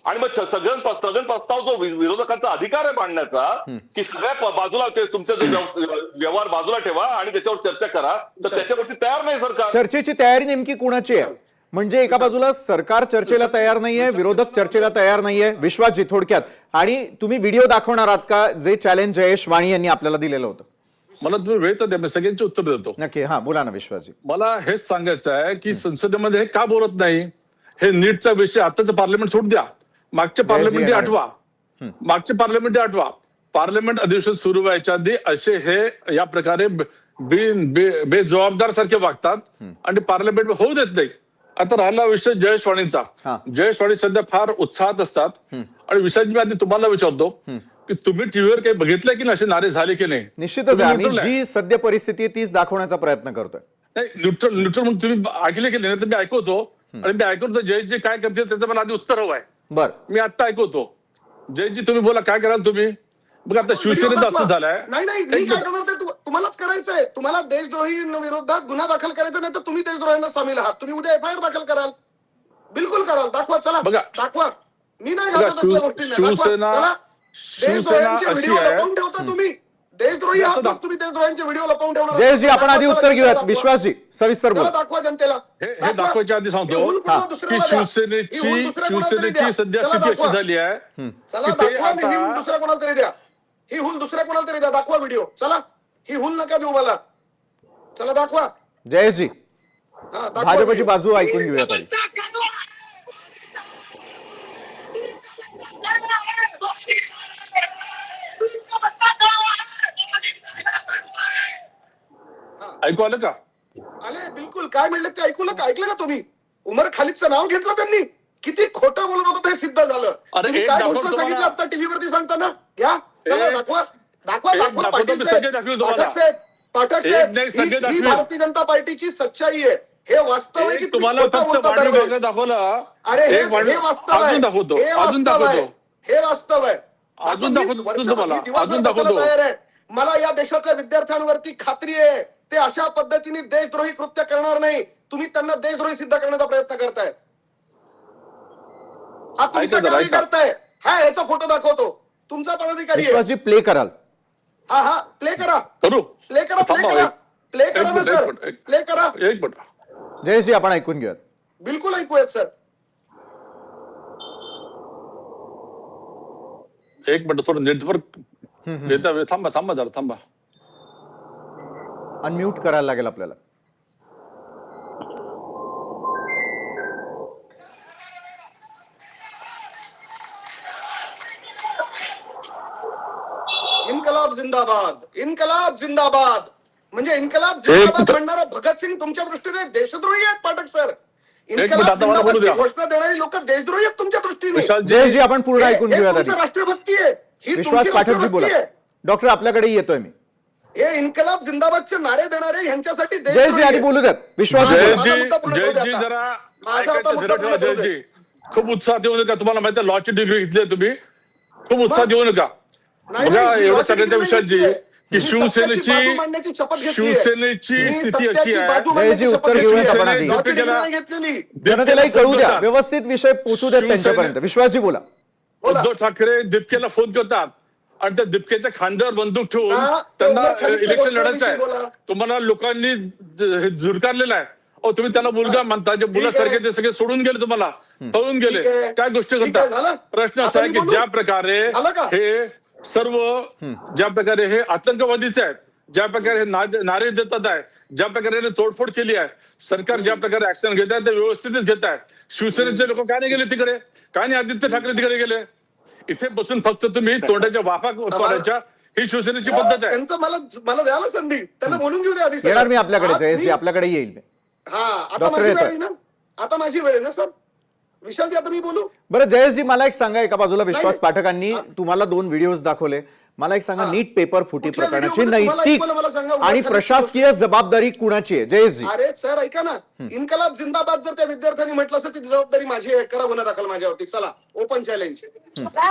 आणि मग स्थगन प्रस्ताव जो विरोधकांचा अधिकार आहे मांडण्याचा, की सगळ्या बाजूला ते तुमचा जो व्यवहार बाजूला ठेवा आणि त्याच्यावर चर्चा करा, तर त्याच्यावरती तयार नाही सरकार. चर्चेची तयारी नेमकी कुणाची आहे? म्हणजे एका बाजूला सरकार चर्चेला तयार नाहीये, विरोधक चर्चेला तयार नाहीये. विश्वासजी, थोडक्यात, आणि तुम्ही व्हिडिओ दाखवणार आहात का जे चॅलेंज जयेश वाणी यांनी आपल्याला दिलेलं होतं? मला तुम्ही वेळ तर द्या, मी सगळ्यांचे उत्तर देतो. नक्की, हा बोला ना विश्वासजी. मला हेच सांगायचं आहे की संसदेमध्ये हे का बोलत नाही? हे नीटचा विषय आताच पार्लमेंट सोड द्या, मागच्या पार्लमेंट आठवा, मागच्या पार्लमेंट आठवा. पार्लमेंट अधिवेशन सुरू व्हायच्या आधी असे हे या प्रकारे बेजबाबदार सारखे वागतात आणि पार्लमेंट होऊ देत नाही. आता राहिला विषय जयेश वाणींचा. जयेश वाणी सध्या फार उत्साहात असतात आणि विषयाची मी आधी तुम्हाला विचारतो की तुम्ही टीव्हीवर काही बघितलंय की असे नारे झाले की नाही? निश्चितच आम्ही जी सद्य परिस्थिती आहे तीच दाखवण्याचा प्रयत्न करतोय. नाही, न्यूट्रल म्हणून तुम्ही ऐकले की नाही? तर मी ऐकवतो आणि मी ऐकवतो जयजी काय करते त्याचं मला आधी उत्तर हवं आहे. बर, मी आता ऐकवतो. जयजी तुम्ही बोला, काय कराल तुम्ही? बघ आता शिवसेनेत असं झालंय. नाही, मी काय करणार ते तुम्हालाच करायचंय. तुम्हाला देशद्रोही विरोधात गुन्हा दाखल करायचा नाही तर तुम्ही देशद्रोह्यांना सामील आहात. तुम्ही उद्या एफआयआर दाखल कराल, बिलकुल कराल. दाखवा, चला बघा, दाखवा. मी नाही घालत असल्या गोष्टी. शिवसेना अशी आहे. ठेवता तुम्ही देशद्रोही आहात मग तुम्ही देशद्रोह्यांचे व्हिडिओ लपवून ठेवणार. जयेशजी आपण आधी उत्तर घेऊयात. दाखवा. विश्वासजी सविस्तर त्याला बोला. दाखवा जनतेला. हे दाखवा. दाखवायच्या आधी सांगतो ही हुल की कुणाला दुसऱ्याला द्या. ही हुल दुसऱ्या कोणाला तरी द्या. सध्या चला स्थिती अशी दाखवा. झाली आहे चला की ते दाखवा आणि ही हुल आता दुसऱ्या कोणाला तरी द्या. ही हुल दुसऱ्या कोणाला तरी द्या. दाखवा व्हिडिओ. चला ही हुल नका देऊ मला. चला दाखवा. जयेशजी हा, दाखवा भाजपची व्हिडिओ. बाजू ऐकून घेऊयात आधी. ऐकू आलं का? आले बिलकुल. काय म्हणलं ते ऐकलं का तुम्ही? उमर खालिदचं नाव घेतलं त्यांनी. किती खोटं बोलत होतं ते सिद्ध झालं. अरे, तुम्ही एक काय दाखवतो गोष्ट तुम्हाला. सांगितलं आता टीव्हीवरती सांगताना. घ्या चला एक- दाखवा. दाखवा एक दाखवा दाखवतो, पाटील मी साहेब. सगळे दाखवेल तुम्हाला. पाठक साहेब पाठक एक साहेब नाही, सगळे ही दाखवेल. भारतीय जनता पार्टीची सच्चाई आहे. हे वास्तव आहे की एक तुम्ही तुम्हाला खोटं फक्त बोलता मांडव दरवेळेस? भाग दाखवला. अरे एक मांडव- हे वास्तव आहे. अजून दाखवतो, हे अजून वास्तव आहे. दाखवतो. हे वास्तव आहे. अजून मी दाखवतो वर्षभर- तुम्हाला. मी दिवसभर अजून बसायला दाखवतो. तयार आहे. मला या देशातल्या विद्यार्थ्यांवरती खात्री आहे ते अशा पद्धतीने देशद्रोही कृत्य करणार नाही. तुम्ही त्यांना देशद्रोही सिद्ध करण्याचा प्रयत्न करताय. हा तुमचा ऐका जरा, ऐका. कार्यकर्ता आहे. हा याचा फोटो दाखवतो. तुमचा पदाधिकारी आहे. विश्वासजी प्ले कराल. हा प्ले करा. करू प्ले करा. प्ले थांबा, करा. एक- प्ले एक करा ना मिनिट, सर. एक मिनिट, प्ले करा. एक मिनिट. जयेशजी आपण ऐकून घेऊयात. बिलकुल ऐकूयात सर. एक मिनिट थोडं नेटवर्क देता वेळ. थांबा जरा थांबा. अनम्यूट करायला लागेल आपल्याला. इन्कलाब जिंदाबाद. इन्कलाब जिंदाबाद. म्हणजे इन्कलाब जिंदाबाद म्हणणारा भगतसिंग तुमच्या दृष्टीने देशद्रोही आहेत पाठक सर. मिनिट, इन्कलाब आता मला बोलू जिंदाबादची द्या. घोषणा देणारी लोक देशद्रोही आहेत तुमच्या दृष्टीने. विशालजी, जयेशजी आपण पूर्ण ऐकून हे घेऊयात तुमचं आधी. राष्ट्रभक्ती आहे. ही विश्वास तुमची पाठकजी राष्ट्रभक्ती बोला. आहे. डॉक्टर आपल्याकडे येतोय मी. हे इन्कलाब जिंदाबादचे नारे देणारे यांच्यासाठी जयेशजी देशद्रोही आधी आहेत. बोलू द्यात. विश्वास जय- बोला. माझा मुद्दा पूर्ण करू द्या जयजी आता. जरा माझा आता ऐकायचं मुद्दा धीर ठेवा. पूर्ण करू द्या. जयजी खूप उत्साह देऊ नका. तुम्हाला माहिती आहे लॉची डिग्री घेतली आहे तुम्ही. खूप उत्साह देऊ नका. नाही, बघा नाही, मी एवढं लॉची सगळ्यांच्या डिग्री विषयाची घेतलीये. की मी सत्याची बाजू मांडण्याची शपथ घेतलीये. शिवसेनेची मी स्थिती सत्याची अशी आहे. बाजू मांडण्याची जयजी, शपथ उत्तर घेऊयात घेतलीये. आपण आधी. लॉची डिग्री नाही घेतलेली. जनतेलाही कळू द्या. करतात. व्यवस्थित विषय पोचू द्यात त्यांच्यापर्यंत. विश्वासजी बोला. बोला. उद्धव ठाकरे दिपकेला फोन करतात आणि त्या दिपकेच्या खांद्यावर बंदूक ठेवून हा, त्यांना उद्धव ठाकरेच्या इलेक्शन लढायचं गोष्टीविषयी बोला. आहे. तुम्हाला लोकांनी हे झुरकारलेलं आहे. तुम्ही त्याला मुलगा म्हणता. जे मुलासारखे ते सगळे सोडून गेले तुम्हाला. पळून गेले. ठीक आहे. काय गोष्टी ठीक आहे, करतात. झालं? प्रश्न असा आता आहे मी की बोलू? ज्या प्रकारे झालं का? हे सर्व ज्या प्रकारे हे आतंकवादीचे आहेत, ज्या प्रकारे हे नारे देतात आहे, ज्या प्रकारे हे तोडफोड केली आहे, सरकार ज्या प्रकारे ऍक्शन घेत आहे ते व्यवस्थितच घेत आहे. शिवसेनेचे लोक काय नाही गेले तिकडे? काय नाही आदित्य ठाकरे तिकडे गेले? इथे बसून फक्त तुम्ही तोंडाच्या वाफा पाडायच्या ही शिवसेनेची पद्धत आहे. त्यांचं मला द्यायला संधी. त्यांना बोलून घेऊ द्या आधी सगळं. येणार मी आपल्याकडे. आज जयेशजी मी- आपल्याकडे येईल मी. हा आता डॉक्टर माझी वेळ येतात. आहे ना. आता माझी वेळ आहे ना सर. विशालजी आता मी बोलू. बरं जयेशजी मला एक सांगा. एका बाजूला विश्वास नाही. पाठकांनी तुम्हाला 2 व्हिडिओज दाखवले. मला एक सांगा नीट पेपर फुटी कुठल्या प्रकरणाची व्हिडिओमध्ये तुम्हाला नैतिक ऐकवलं मला सांगा. आणि उद्धव प्रशासकीय जबाबदारी कुणाची आहे? जयेशजी अरे सर ऐका ना. इन्कलाब जिंदाबाद जर त्या विद्यार्थ्यांनी म्हटलं असं ती जबाबदारी माझी आहे. करा गुन्हा दाखल माझ्यावरती. चला ओपन चॅलेंज.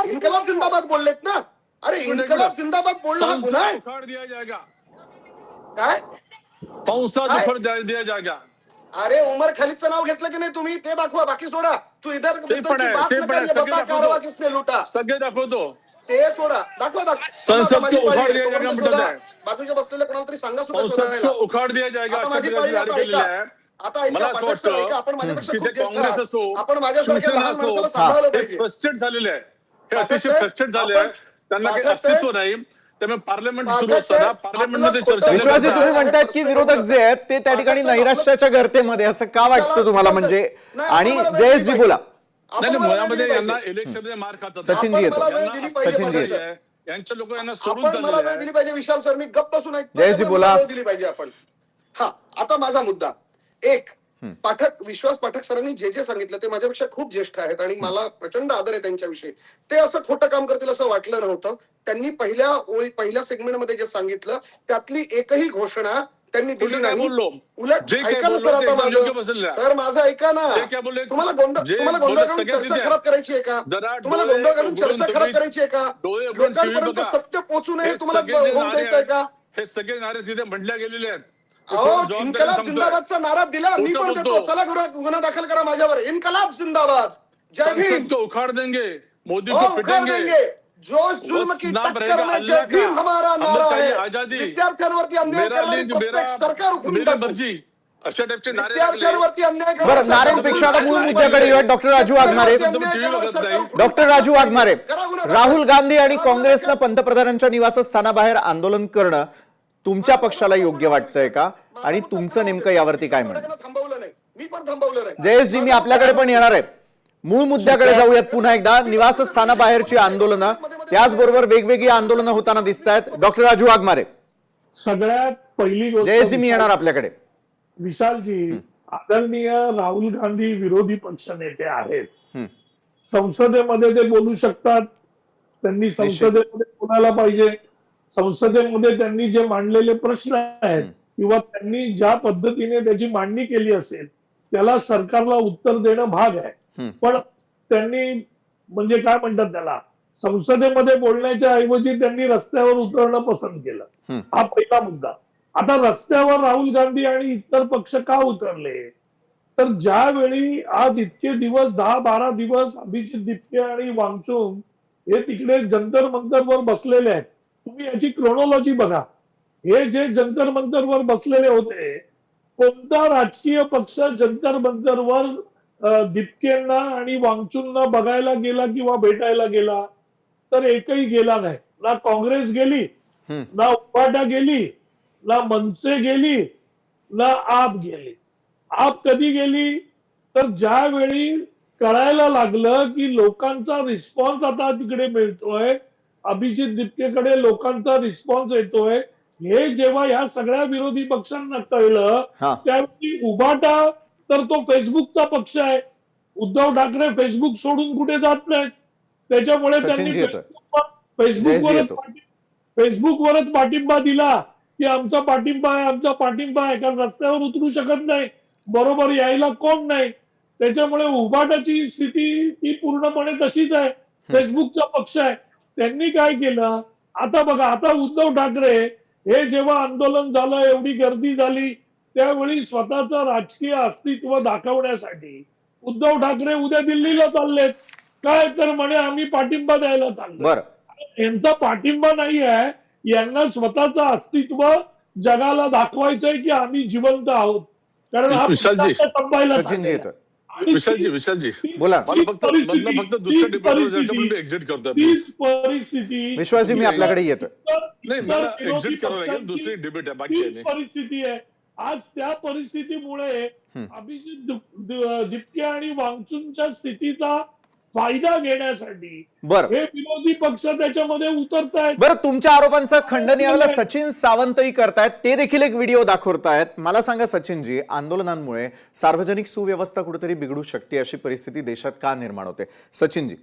इन्कलाब जिंदाबाद बोललेत ना. अरे इन्कलाब जिंदाबाद बोलणं हा गुन्हा आहे. उखाड़ दिया जाएगा. काय? संसद काय? उखाड़ दिया जाएगा. अरे उमर खालिदचं नाव घेतलं की नाही तुम्ही? ते दाखवा. बाकी सोडा. तू इधर ते पण आहे, बात ते न पण आहे. कर, ये सगळे बता दाखवतो. कारवा किसने लूटा. सगळे दाखवतो. ते सोडा. दाखवा. संसद माझी को पाळी उखाड़ आहे. दिया तोपर्यंत जाएगा शोधा. म्हणतात आहे. बाजूच्या बसलेल्या कोणाला तरी सांगा सुद्धा संसद को शोधायला. उखाड़ दिया जाएगा. आता अशा माझी प्रकारे पाळी जारी आता केलेली ऐका. आहे. आता ऐका मला असं पाठक सर, ऐका. आपण वाटतं माझ्यापेक्षा की खूप ते ज्येष्ठ काँग्रेस आहात. असो आपण माझ्यासारख्या शिवसेना लहान असो माणसाला सांभाळलं हे पाहिजे. फ्रस्ट्रेट झालेले आहे. हे पाठक अतिशय साहेब, फ्रस्ट्रेट झाले आहे. त्यांना काही पाठक साहेब, अस्तित्व नाही. त्यामुळे पार्लमेंट पाठक सुरू असताना साहेब, पार्लमेंटमध्ये आपलं चर्चा खोटं विश्वासजी करतात. तुम्ही म्हणतायत की विरोधक जे आहेत ते त्या ठिकाणी नैराश्याच्या गर्तेमध्ये असं का वाटतं तुम्हाला म्हणजे? आणि जयेशजी बोला. नाही मुळामध्ये यांना इलेक्शन मार खातात. सचिनजी येतो. मला वेळ दिली पाहिजे सचिनजी पाठक येतो. साहेब. यांच्या लोक यांना सोडून आपण मला चाललेले वेळ आहे. दिली पाहिजे. विशाल सर मी गप्प बसून ऐकतो. जयजी बोला. मला वेळ दिली पाहिजे आपण. हा आता माझा मुद्दा एक. पाठक विश्वास पाठक सरांनी जे जे सांगितलं ते माझ्यापेक्षा खूप ज्येष्ठ आहेत आणि मला प्रचंड आदर आहे त्यांच्याविषयी. ते असं खोटं काम करतील असं वाटलं नव्हतं. त्यांनी पहिल्या सेगमेंटमध्ये जे सांगितलं त्यातली एकही घोषणा त्यांनी दिली कुठे काय नाही. बोललो? उलट जे काही ऐका ना बोललो सर ते आता एकदम योग्य माझं. बसलेलं आहे. सर माझं ऐका ना. ते काय बोलले? तुम्हाला जे गोंधळ बोलले करून सगळे चर्चा तिथे खराब करायची आहे का? जरा तुम्हाला डोळे गोंधळ करून उघडून चर्चा खराब तुम्ही करायची आहे का? डोळे उघडून TV लोकांपर्यंत बघा. सत्य पोहोचू नये हे तुम्हाला सगळे जे होऊन नारे द्यायचं आहे का? आहेत, हे सगळे नारे तिथे म्हटल्या गेलेले आहेत. ते अहो जबाबदारी इन्कलाब सांगतोय. जिंदाबादचा नारा दिला मी खोटं पण देतो. बोलतो. चला गुन्हा दाखल करा माझ्यावर. इन्कलाब जिंदाबाद. जय संसद भीम. को उखाड़ देंगे. मोदी हो, को उखाड़ पिटेंगे. देंगे. जो जुल्म की नाम टक्कर रहेगा में अल्लाह जब भी का। हमारा हमें नारा चाहिए है, आजादी, विद्यार्थ्यांवरती अन्याय मेरा करणारी लीग, प्रत्येक सरकार उठून मेरी टाकू. मर्जी अशा टाईपचे नारे लागले. विद्यार्थ्यांवरती अन्याय बरं, करणाऱ्या नाऱ्यांपेक्षा आता मूळ सरकारला मुद्द्याकडे येऊया. डॉक्टर राजू वाघमारे, डॉक्टर राजू वाघमारे, राहुल गांधी आणि काँग्रेसनं पंतप्रधानांच्या निवासस्थानाबाहेर आंदोलन करणं तुमच्या पक्षाला योग्य वाटतंय का? आणि तुमचं नेमकं यावरती काय म्हणणं? थांबवलं नाही, मी पण थांबवलं नाही. जयेशजी, मी आपल्याकडे पण येणार आहे. मूळ मुद्द्याकडे जाऊयात पुन्हा एकदा. निवासस्थानाबाहेरची आंदोलनं, त्याचबरोबर वेगवेगळी आंदोलनं होताना दिसत आहेत. डॉक्टर राजू वाघमारे, सगळ्यात पहिली गोष्ट जयेशजी मी येणार आपल्याकडे. विशालजी, आदरणीय राहुल गांधी विरोधी पक्ष नेते आहेत. हम्म. संसदेमध्ये ते बोलू शकतात. त्यांनी संसदेमध्ये बोलायला पाहिजे. संसदेमध्ये त्यांनी जे मांडलेले प्रश्न आहेत किंवा त्यांनी ज्या पद्धतीने त्याची मांडणी केली असेल त्याला सरकारला उत्तर देणं भाग आहे. पण त्यांनी म्हणजे काय म्हणतात त्याला, संसदेमध्ये बोलण्याच्या ऐवजी त्यांनी रस्त्यावर उतरणं पसंत केलं. हा पहिला मुद्दा. आता रस्त्यावर राहुल गांधी आणि इतर पक्ष का उतरले, तर ज्यावेळी आज इतके दिवस 10-12 दिवस अभिजित दिपके आणि वांगचुक हे तिकडे जंतर मंतरवर बसलेले आहेत. तुम्ही याची क्रोनॉलॉजी बघा. हे जे जंतर मंतरवर बसलेले होते, कोणता राजकीय पक्ष जंतर मंतरवर दिपकेंना आणि वांगचुकना बघायला गेला किंवा भेटायला गेला, तर एकही गेला नाही. ना काँग्रेस गेली, ना उपाटा गेली, ना मनसे गेली, ना आप गेली. आप कधी गेली, तर ज्यावेळी कळायला लागलं की लोकांचा रिस्पॉन्स आता तिकडे मिळतोय, अभिजित दिपकेकडे लोकांचा रिस्पॉन्स येतोय, हे जेव्हा या सगळ्या विरोधी पक्षांना कळलं, त्यावेळी उभाटा तर तो फेसबुकचा पक्ष आहे. उद्धव ठाकरे फेसबुक सोडून कुठे जात नाहीत. त्याच्यामुळे त्यांनी फेसबुकवरच पाठिंबा दिला की आमचा पाठिंबा आहे, आमचा पाठिंबा आहे. कारण रस्त्यावर उतरू शकत नाही, बरोबर यायला कोण नाही. त्याच्यामुळे उभाटाची स्थिती ती पूर्णपणे तशीच आहे. फेसबुकचा पक्ष आहे. त्यांनी काय केलं, आता बघा, आता उद्धव ठाकरे हे जेव्हा आंदोलन झालं, एवढी गर्दी झाली, त्यावेळी स्वतःचं राजकीय अस्तित्व दाखवण्यासाठी उद्धव ठाकरे उद्या दिल्लीला चाललेत. काय तर म्हणे आम्ही पाठिंबा द्यायला चाललो. यांचा पाठिंबा नाही आहे, यांना स्वतःचं अस्तित्व जगाला दाखवायचंय की आम्ही जिवंत आहोत. कारण हा संपायला विशालजी बोला. फक्त दुसऱ्या डिबेटवर एक्झिट करतोय. तीच परिस्थिती विश्वासजी मी आपल्याकडे येतोय. नाही, मला एक्झिट करावं लागेल. दुसरी डिबेट आहे, बाकी तीच परिस्थिती आहे. आज त्या परिस्थितीमुळे अभिजित दिपके आणि वांगचुकच्या स्थितीचा फायदा घेण्यासाठी हे विरोधी पक्ष त्याच्यामध्ये उतरतायत. बरं, तुमच्या आरोपांचं खंडन यावेळेला सचिन सावंतही करतायत. ते देखील एक व्हिडिओ दाखवतायत. मला सांगा सचिनजी, आंदोलनांमुळे सार्वजनिक सुव्यवस्था कुठेतरी बिघडू शकते, अशी परिस्थिती देशात का निर्माण होते? सचिनजी.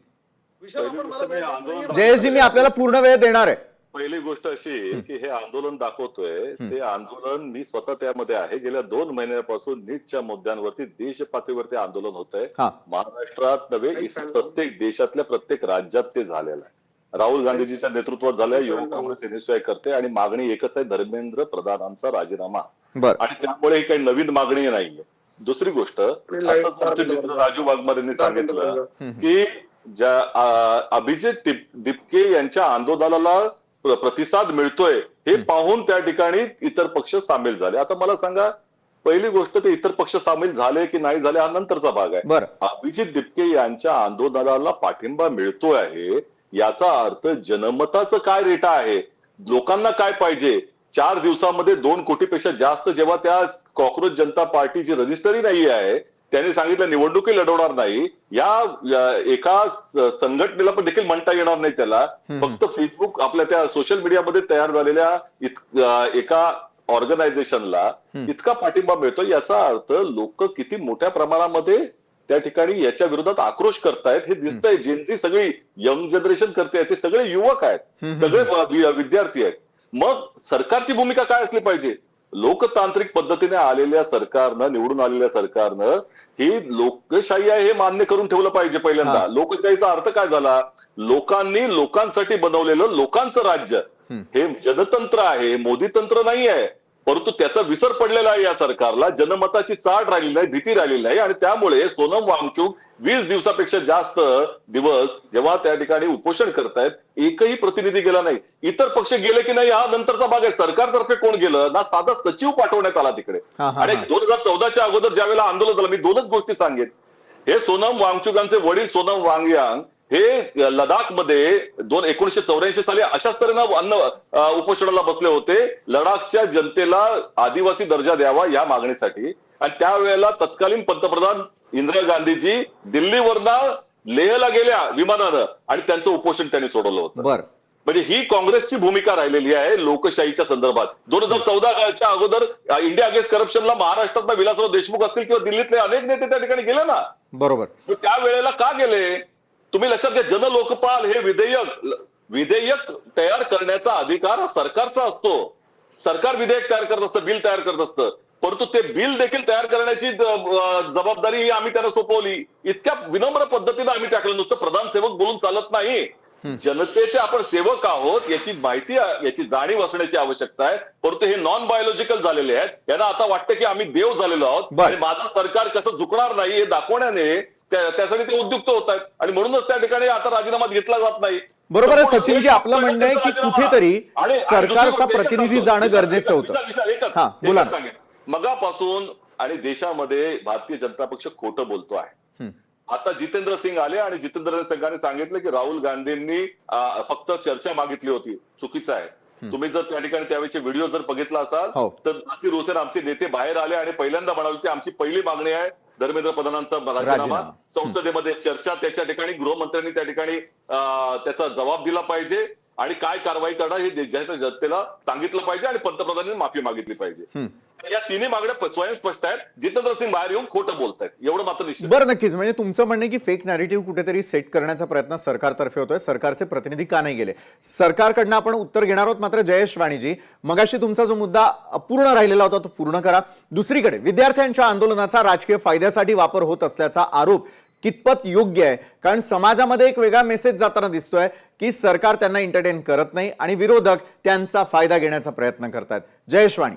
जयेशजी मी आपल्याला पूर्ण वेळ देणार आहे. पहिली गोष्ट अशी की हे आंदोलन दाखवतोय, ते आंदोलन मी स्वतः त्यामध्ये आहे. गेल्या 2 महिन्यापासून नीटच्या मुद्द्यांवरती देश पातळीवरती आंदोलन होत आहे. महाराष्ट्रात नव्हे, प्रत्येक देशातल्या प्रत्येक राज्यात ते झालेलं आहे. राहुल गांधीजीच्या नेतृत्वात झालंय. युवक काँग्रेस एनएसयूआय करते आणि मागणी एकच आहे, धर्मेंद्र प्रधानांचा राजीनामा. आणि त्यामुळे ही काही नवीन मागणी नाहीये. दुसरी गोष्ट, राजू वाघमारे यांनी सांगितलं की ज्या अभिजित दिपके यांच्या आंदोलनाला प्रतिसाद मिळतोय हे पाहून त्या ठिकाणी इतर पक्ष सामील झाले. आता मला सांगा, पहिली गोष्ट, ते इतर पक्ष सामील झाले की नाही झाले हा नंतरचा भाग आहे. अभिजित दिपके यांच्या आंदोलनाला पाठिंबा मिळतोय आहे, याचा अर्थ जनमताचं काय रेटा आहे, लोकांना काय पाहिजे. 4 दिवसामध्ये 2 कोटीपेक्षा जास्त जेव्हा त्या कॉक्रोच जनता पार्टीची रजिस्टरी नाही आहे, त्यांनी सांगितलं निवडणुकी लढवणार नाही, या एका संघटनेला पण देखील म्हणता येणार नाही त्याला. फक्त फेसबुक आपल्या त्या सोशल मीडियामध्ये तयार झालेल्या एका ऑर्गनायझेशनला इतका पाठिंबा मिळतो, याचा अर्थ लोक किती मोठ्या प्रमाणामध्ये त्या ठिकाणी याच्या विरोधात आक्रोश करतायत हे दिसतंय. जेनची सगळी यंग जनरेशन करते, ते सगळे युवक आहेत, सगळे विद्यार्थी आहेत. मग सरकारची भूमिका काय असली पाहिजे? लोकतांत्रिक पद्धतीने आलेल्या सरकारनं, निवडून आलेल्या सरकारनं ही लोकशाही आहे हे मान्य करून ठेवलं पाहिजे. पहिल्यांदा लोकशाहीचा अर्थ काय झाला? लोकांनी लोकांसाठी बनवलेलं लोकांचं राज्य. हे जनतंत्र आहे, मोदी तंत्र नाही आहे. परंतु त्याचा विसर पडलेला आहे या सरकारला. जनमताची चाड राहिलेली नाही, भीती राहिलेली नाही. आणि त्यामुळे सोनम वांगचुक 20 दिवसापेक्षा जास्त दिवस जेव्हा त्या ठिकाणी उपोषण करतायत, एकही प्रतिनिधी गेला नाही. इतर पक्ष गेले की नाही हा नंतरचा भाग आहे. सरकारतर्फे कोण गेलं ना, साधा सचिव पाठवण्यात आला तिकडे. आणि 2014च्या अगोदर ज्या वेळेला आंदोलन झालं, मी दोनच गोष्टी सांगेन. हे सोनम वांगचुकांचे वडील सोनम वांगयांग हे लडाखमध्ये 1984 साली अशाच तऱ्हेनं उपोषणाला बसले होते, लडाखच्या जनतेला आदिवासी दर्जा द्यावा या मागणीसाठी. आणि त्यावेळेला तत्कालीन पंतप्रधान इंदिरा गांधीजी दिल्लीवरनं लेहला गेल्या विमानानं आणि त्यांचं उपोषण त्यांनी सोडवलं होतं. म्हणजे ही काँग्रेसची भूमिका राहिलेली आहे लोकशाहीच्या संदर्भात. 2014च्या अगोदर इंडिया अगेन्स्ट करप्शनला महाराष्ट्रात विलासराव देशमुख असतील किंवा दिल्लीतले अनेक नेते त्या ठिकाणी गेले ना. बरोबर. त्यावेळेला का गेले तुम्ही लक्षात घ्या. जनलोकपाल हे विधेयक तयार करण्याचा अधिकार हा सरकारचा असतो. सरकार विधेयक तयार करत असतं, बिल तयार करत असतं, परंतु ते बिल देखील तयार करण्याची जबाबदारी ही आम्ही त्यांना सोपवली. इतक्या विनम्र पद्धतीने आम्ही टाकलं. नुसतं प्रधान सेवक बोलून चालत नाही. जनतेचे आपण सेवक आहोत याची माहिती, याची जाणीव असण्याची आवश्यकता आहे. परंतु हे नॉन बायोलॉजिकल झालेले आहेत. यांना आता वाटतं की आम्ही देव झालेलो आहोत आणि माझं सरकार कसं झुकणार नाही हे दाखवण्याने त्यासाठी ते उद्युक्त होत आहेत. आणि म्हणूनच त्या ठिकाणी आता राजीनामा घेतला जात नाही. बरोबर आहे सचिनजी, आपलं म्हणणं आहे की कुठेतरी सरकारचा प्रतिनिधी जाणं गरजेचं होतं. बोला. मगापासून आणि देशामध्ये भारतीय जनता पक्ष खोटं बोलतो आहे. आता जितेंद्र सिंग आले आणि जितेंद्र सिंगांनी सांगितलं की राहुल गांधींनी फक्त चर्चा मागितली होती. चुकीचं आहे. तुम्ही जर त्या ठिकाणी त्यावेळेचे व्हिडिओ जर बघितला असाल तर नासीर हुसेन आमचे नेते बाहेर आले आणि पहिल्यांदा म्हणाले की आमची पहिली मागणी आहे धर्मेंद्र प्रधानांचा राजीनामा. संसदेमध्ये चर्चा, त्याच्या ठिकाणी गृहमंत्र्यांनी त्या ठिकाणी त्याचा जबाब दिला पाहिजे आणि काय कारवाई करणार हे देशाच्या जनतेला सांगितलं पाहिजे आणि पंतप्रधानांनी माफी मागितली पाहिजे. या तिन्ही मागण्या स्वयंस्पष्ट आहेत. जितेंद्र सिंग बाहेर येऊन खोटं बोलतायत एवढं मात्र निश्चित. बरं, नक्कीच. म्हणजे तुमचं म्हणणं की फेक नॅरेटिव्ह कुठेतरी सेट करण्याचा प्रयत्न सरकारतर्फे होतोय. सरकारचे प्रतिनिधी का नाही गेले? सरकारकडनं आपण उत्तर घेणार आहोत. मात्र जयेश वाणीजी, मगाशी तुमचा जो मुद्दा अपूर्ण राहिलेला होता तो पूर्ण करा. दुसरीकडे विद्यार्थ्यांच्या आंदोलनाचा राजकीय फायद्यासाठी वापर होत असल्याचा आरोप कितपत योग्य आहे? कारण समाजामध्ये एक वेगळा मेसेज जाताना दिसतोय की सरकार त्यांना एंटरटेन करत नाही आणि विरोधक त्यांचा फायदा घेण्याचा प्रयत्न करतात. जयेश वाणी,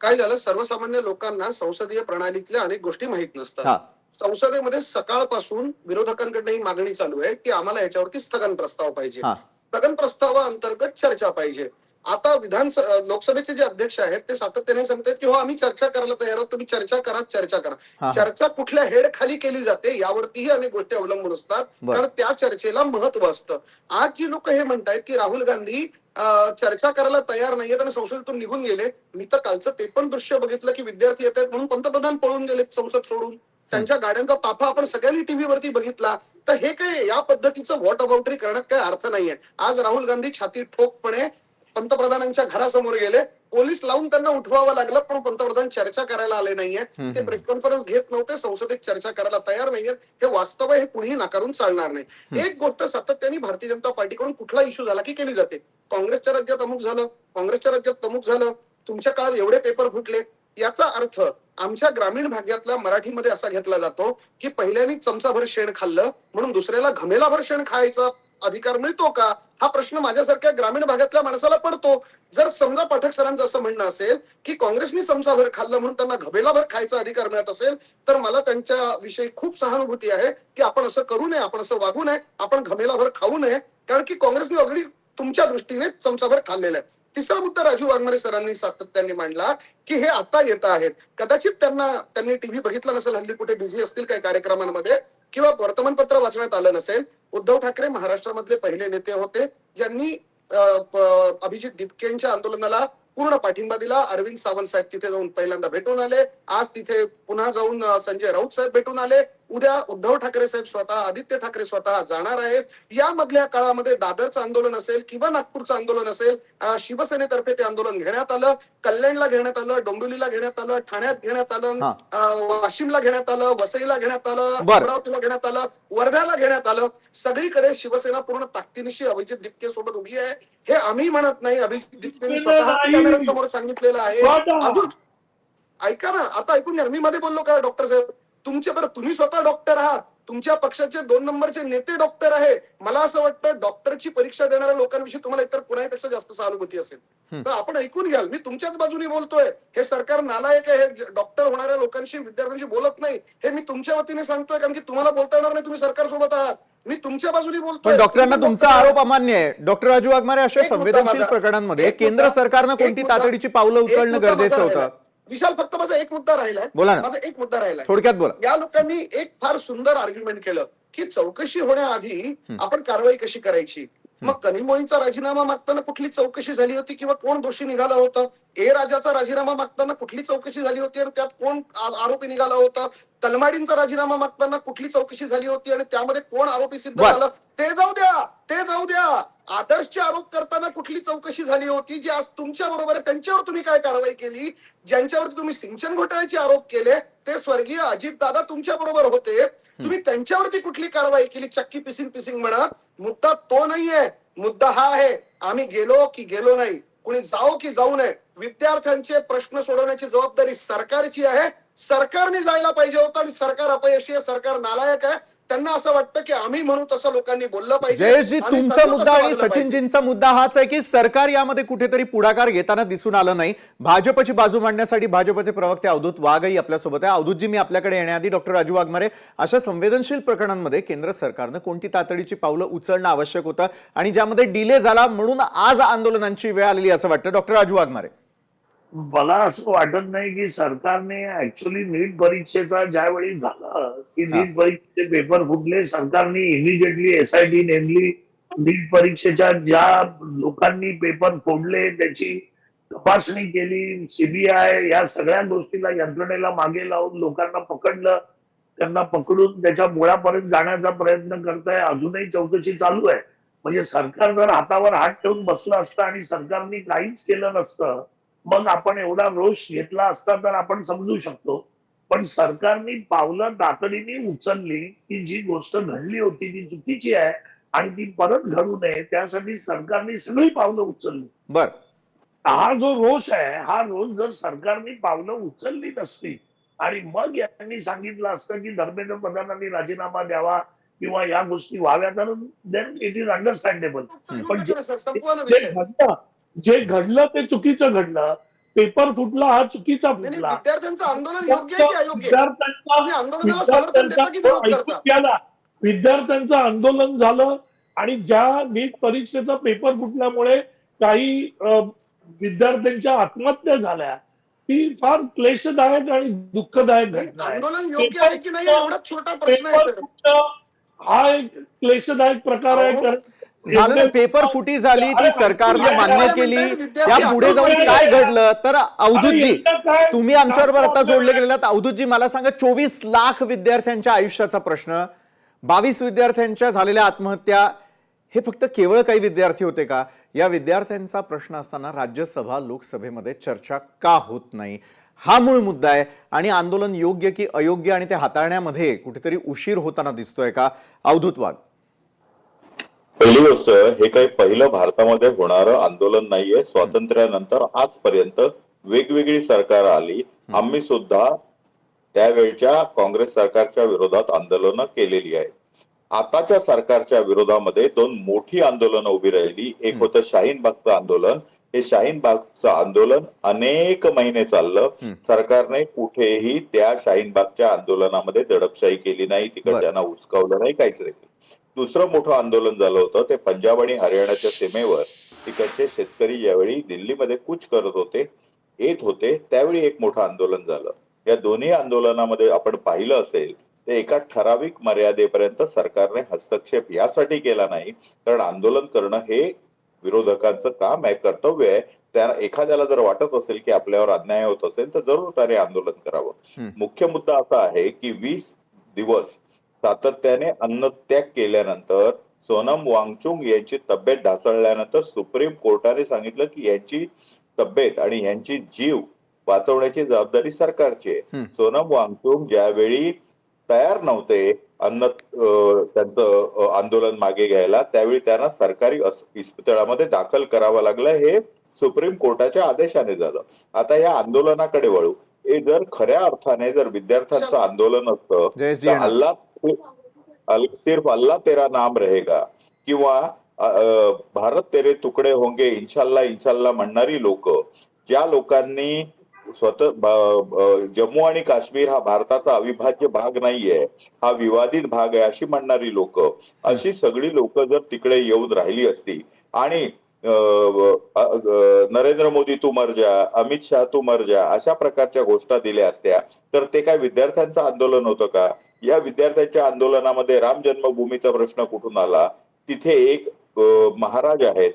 काय झालं, सर्वसामान्य लोकांना संसदीय प्रणालीतल्या अनेक गोष्टी माहित नसतात. संसदेमध्ये सकाळपासून विरोधकांकडनं ही मागणी चालू आहे की आम्हाला याच्यावरती स्थगन प्रस्ताव पाहिजे, स्थगन प्रस्तावाअंतर्गत चर्चा पाहिजे. आता लोकसभेचे जे अध्यक्ष आहेत ते सातत्याने सांगतात की हो आम्ही चर्चा करायला तयार आहोत, तुम्ही चर्चा करा. चर्चा कुठल्या हेड खाली केली जाते यावरतीही अनेक गोष्टी अवलंबून असतात, कारण त्या चर्चेला महत्व असतं. आज जी लोक हे म्हणतायत की राहुल गांधी चर्चा करायला तयार नाहीयेत आणि संसदेतून निघून गेले. मी तर कालचं ते पण दृश्य बघितलं की विद्यार्थी येत आहेत म्हणून पंतप्रधान पळून गेले संसद सोडून. त्यांच्या गाड्यांचा ताफा आपण सगळ्यांनी टीव्हीवरती बघितला. तर हे काय या पद्धतीचं व्हॉट अबाउटरी करण्यात काही अर्थ नाहीये. आज राहुल गांधी छाती ठोकपणे पंतप्रधानांच्या घरासमोर गेले, पोलीस लावून त्यांना उठवावं लागलं, पण पंतप्रधान चर्चा करायला आले नाहीये. ते प्रेस कॉन्फरन्स घेत नव्हते, संसदेत चर्चा करायला तयार नाहीयेत. हे वास्तव आहे, हे कुणीही नाकारून चालणार नाही. एक गोष्ट सातत्याने भारतीय जनता पार्टीकडून कुठला इश्यू झाला की केली जाते, काँग्रेसच्या राज्यात अमुक झालं, काँग्रेसच्या राज्यात तमुक झालं, तुमच्या काळात एवढे पेपर फुटले. याचा अर्थ आमच्या ग्रामीण भागातल्या मराठीमध्ये असा घेतला जातो की पहिल्यानी चमचाभर शेण खाल्लं म्हणून दुसऱ्याला घमेलाभर शेण खायचा अधिकार मिळतो का, हा प्रश्न माझ्यासारख्या ग्रामीण भागातल्या माणसाला पडतो. जर समजा पाठक सरांचं असं म्हणणं असेल की काँग्रेसनी चमचाभर खाल्लं म्हणून त्यांना घमेलाभर खायचा अधिकार मिळत असेल, तर मला त्यांच्या विषयी खूप सहानुभूती आहे की आपण असं करू नये, आपण असं वागू नये, आपण घमेलाभर खाऊ नये, कारण की काँग्रेसने ऑलरेडी तुमच्या दृष्टीने चमचाभर खाल्लेला आहे. तिसरा मुद्दा राजू वाघमारे सरांनी सातत्याने मांडला की हे आता येत आहेत. कदाचित त्यांनी टीव्ही बघितला नसेल, हल्ली कुठे बिझी असतील काही कार्यक्रमांमध्ये, किंवा वर्तमानपत्र वाचण्यात आलं नसेल. उद्धव ठाकरे महाराष्ट्रामधले पहिले नेते होते ज्यांनी अभिजित दिपकेंच्या आंदोलनाला पूर्ण पाठिंबा दिला. अरविंद सावंत साहेब तिथे जाऊन पहिल्यांदा भेटून आले, आज तिथे पुन्हा जाऊन संजय राऊत साहेब भेटून आले, उद्या उद्धव ठाकरे साहेब स्वतः, आदित्य ठाकरे स्वतः जाणार आहेत. यामधल्या काळामध्ये दादरचं आंदोलन असेल किंवा नागपूरचं आंदोलन असेल, शिवसेनेतर्फे ते आंदोलन घेण्यात आलं, कल्याणला घेण्यात आलं, डोंबिवलीला घेण्यात आलं, ठाण्यात घेण्यात आलं, वाशिमला घेण्यात आलं, वसईला घेण्यात आलं, अमरावतीला घेण्यात आलं, वर्ध्याला घेण्यात आलं. सगळीकडे शिवसेना पूर्ण ताकदीनिशी अभिजित दिपके सोबत उभी आहे. हे आम्ही म्हणत नाही, अभिजित दिपकेंनी स्वतः कॅमेऱ्यासमोर सांगितलेलं आहे. अजून ऐका ना, आता ऐकून घ्या, मी मध्ये बोललो का डॉक्टर साहेब, तुम्ही स्वतः डॉक्टर आहात, तुमच्या पक्षाचे 2 नंबरचे नेते डॉक्टर आहे. मला असं वाटतं डॉक्टरची परीक्षा देणाऱ्या लोकांविषयी तुम्हाला इतर कुणाहीपेक्षा जास्त सहानुभूती असेल. तर आपण ऐकून घ्याल, मी तुमच्याच बाजूने बोलतोय. हे सरकार नालायक आहे, हे डॉक्टर होणाऱ्या लोकांशी विद्यार्थ्यांशी बोलत नाही, हे मी तुमच्या वतीने सांगतोय, कारण की तुम्हाला बोलता येणार नाही, तुम्ही सरकारसोबत आहात. मी तुमच्या बाजूने बोलतोय. पण डॉक्टरांना तुम्ही तुमचा डॉक्टर आरोप अमान्य आहे. डॉक्टर राजू वाघमारे, अशा एक मुद्दा संवेदनशील माझा- प्रकरणांमध्ये एक केंद्र मुद्दा- सरकारनं एक कोणती मुद्दा- तातडीची पावलं एक उचलणं मुद्दा गरजेचं माझा होतं? राहिलाय. विशाल, फक्त माझा एक मुद्दा राहिलाय. बोला ना. माझा एक मुद्दा राहिलाय. थोडक्यात बोला. या लोकांनी एक फार सुंदर आर्ग्युमेंट केलं की चौकशी होण्याआधी आपण कारवाई कशी करायची. मग कनिल मोईंचा राजीनामा मागताना कुठली चौकशी झाली होती किंवा कोण दोषी निघाला होता? राजाचा राजीनामा मागताना कुठली चौकशी झाली होती आणि त्यात कोण आरोपी निघाला होता? तलमाडींचा राजीनामा मागताना कुठली चौकशी झाली होती आणि त्यामध्ये कोण आरोपी सिद्ध बर. झालं? ते जाऊ द्या, ते जाऊ द्या. आदर्शचे आरोप करताना कुठली चौकशी झाली होती? जे आज तुमच्या बरोबर आहे त्यांच्यावर तुम्ही काय कारवाई केली? ज्यांच्यावरती तुम्ही सिंचन घोटाळ्याचे आरोप केले ते स्वर्गीय अजित दादा तुमच्या बरोबर होते. तुम्ही त्यांच्यावरती कुठली कारवाई केली? चक्की पिसिंग म्हणत. मुद्दा तो नाहीये. मुद्दा हा आहे, आम्ही गेलो की गेलो नाही, कुणी जाओ की जाऊ नये. विद्यार्थ्यांचे प्रश्न सोडवण्याची जबाबदारी सरकारची आहे. सरकारने जायला पाहिजे होतं आणि सरकार अपयशी आहे, सरकार नालायक आहे. त्यांना असं वाटतं की आम्ही म्हणू तसं लोकांनी बोललं पाहिजे. जयेशजी, आम्ही तुमचा सांगू मुद्दा तसं आणि वागलं पाहिजे. सचिनजींचा मुद्दा हाच आहे की सरकार यामध्ये कुठेतरी पुढाकार घेताना दिसून आलं नाही. भाजपची बाजू मांडण्यासाठी भाजपचे प्रवक्ते अवधूत वाघही आपल्यासोबत आहे. अवधूतजी, मी आपल्याकडे येण्याआधी डॉक्टर राजू वाघमारे, अशा संवेदनशील प्रकरणांमध्ये केंद्र सरकारनं कोणती तातडीची पावलं उचलणं आवश्यक होतं आणि ज्यामध्ये डिले झाला म्हणून आज आंदोलनांची वेळ आलेली असं वाटतं? डॉक्टर राजू वाघमारे. मला असं वाटत नाही की सरकारने ऍक्च्युली नीट परीक्षेचा ज्यावेळी झाला की नीट परीक्षेचे पेपर फुटले, सरकारने इमिजिएटली SIT नेमली. नीट परीक्षेच्या ज्या लोकांनी पेपर फोडले त्याची तपासणी केली. CBI या सगळ्या गोष्टीला, यंत्रणेला मागे लावून लोकांना पकडलं. त्यांना पकडून त्याच्या मुळापर्यंत जाण्याचा प्रयत्न करताय. अजूनही चौकशी चालू आहे. म्हणजे सरकार जर हातावर हात ठेवून बसलं असतं आणि सरकारने काहीच केलं नसतं, मग आपण एवढा रोष घेतला असता तर आपण समजू शकतो. पण सरकारने पावलं तातडीने उचलली की जी गोष्ट घडली होती ती चुकीची आहे आणि ती परत घडू नये त्यासाठी सरकारने सगळी पावलं उचलली. बर. हा जो रोष आहे, हा रोष जर सरकारने पावलं उचलली नसती आणि मग यांनी सांगितलं असतं की धर्मेंद्र प्रधानांनी राजीनामा द्यावा किंवा या गोष्टी व्हाव्या, तर देन इट इज अंडरस्टँडेबल. पण संपवा ना विषय. जे घडलं ते चुकीचं घडलं. पेपर फुटला हा चुकीचा नाही, फुटला. विद्यार्थ्यांचं आंदोलन योग्य आहे की अयोग्य आहे? तुम्ही आंदोलनाला समर्थन देता की विरोध करता? विद्यार्थ्यांचं आंदोलन झालं आणि ज्या नीट परीक्षेचा पेपर फुटल्यामुळे काही विद्यार्थ्यांच्या आत्महत्या झाल्या, ती फार क्लेशदायक आणि दुःखदायक घटना आहे. आंदोलन योग्य आहे की नाही एवढाच छोटा प्रश्न आहे पेपर सर. फुटणं हा एक क्लेशदायक प्रकार आहे. कारण झालं ना, पेपर फुटी झाली, ती सरकारनं मान्य केली. या पुढे जाऊन काय घडलं? तर अवधूतजी, तुम्ही आमच्याबरोबर आता जोडले गेलेला. अवधूतजी, मला सांगा, 24 लाख विद्यार्थ्यांच्या आयुष्याचा प्रश्न, 22 विद्यार्थ्यांच्या झालेल्या आत्महत्या, हे फक्त केवळ काही विद्यार्थी होते का? या विद्यार्थ्यांचा प्रश्न असताना राज्यसभा लोकसभेमध्ये चर्चा का होत नाही? हा मूळ मुद्दा आहे. आणि आंदोलन योग्य की अयोग्य आणि ते हाताळण्यामध्ये कुठेतरी उशीर होताना दिसतोय का? अवधूत वाघ. पहिली गोष्ट, हे काही पहिलं भारतामध्ये होणारं आंदोलन नाहीये. स्वातंत्र्यानंतर आजपर्यंत वेगवेगळी सरकार आली. आम्ही सुद्धा त्यावेळच्या काँग्रेस सरकारच्या विरोधात आंदोलनं केलेली आहेत. आताच्या सरकारच्या विरोधामध्ये 2 मोठी आंदोलनं उभी राहिली. एक होतं शाहीनबागचं आंदोलन. हे शाहीनबागचं आंदोलन अनेक महिने चाललं. सरकारने कुठेही त्या शाहीनबागच्या आंदोलनामध्ये दडपशाही केली नाही, तिकडच्यांना उचकावलं नाही, काहीच नाही. दुसरं मोठं आंदोलन झालं होतं ते पंजाब आणि हरियाणाच्या सीमेवर. तिकडचे शेतकरी ज्यावेळी दिल्लीमध्ये कूच करत होते, येत होते, त्यावेळी एक मोठं आंदोलन झालं. या दोन्ही आंदोलनामध्ये आपण पाहिलं असेल ते एका ठराविक मर्यादेपर्यंत सरकारने हस्तक्षेप यासाठी केला नाही, कारण आंदोलन करणं हे विरोधकांचं काम आहे, कर्तव्य आहे. त्या एखाद्याला जर वाटत असेल की आपल्यावर अन्याय होत असेल तर जरूर त्याने आंदोलन करावं. मुख्य मुद्दा असा आहे की 20 दिवस सातत्याने अन्नत्याग केल्यानंतर, सोनम वांगचुक यांची तब्येत ढासळल्यानंतर सुप्रीम कोर्टाने सांगितलं की यांची तब्येत आणि यांची जीव वाचवण्याची जबाबदारी सरकारची आहे. सोनम वांगचुक ज्यावेळी तयार नव्हते त्यांचं आंदोलन मागे घ्यायला, त्यावेळी त्यांना सरकारी इस्पितळामध्ये दाखल करावं लागलं. हे सुप्रीम कोर्टाच्या आदेशाने झालं. आता या आंदोलनाकडे वळू. हे जर खऱ्या अर्थाने जर विद्यार्थ्यांचं आंदोलन असतं तर सिर्फ अल्लाह तेरा नाम रहेगा किंवा भारत तेरे तुकडे होंगे इन्शाल्लाह इन्शाल्लाह म्हणणारी लोक, ज्या लोकांनी जम्मू आणि काश्मीर हा भारताचा अविभाज्य भाग नाहीये, हा विवादित भाग आहे अशी म्हणणारी लोक, अशी सगळी लोक जर तिकडे येऊन राहिली असती आणि नरेंद्र मोदी तू मर जा, अमित शहा तू मर जा अशा प्रकारच्या घोषणा दिल्या असत्या तर ते काय विद्यार्थ्यांचं आंदोलन होतं का? या विद्यार्थ्यांच्या आंदोलनामध्ये राम जन्मभूमीचा प्रश्न कुठून आला? तिथे एक महाराज आहेत,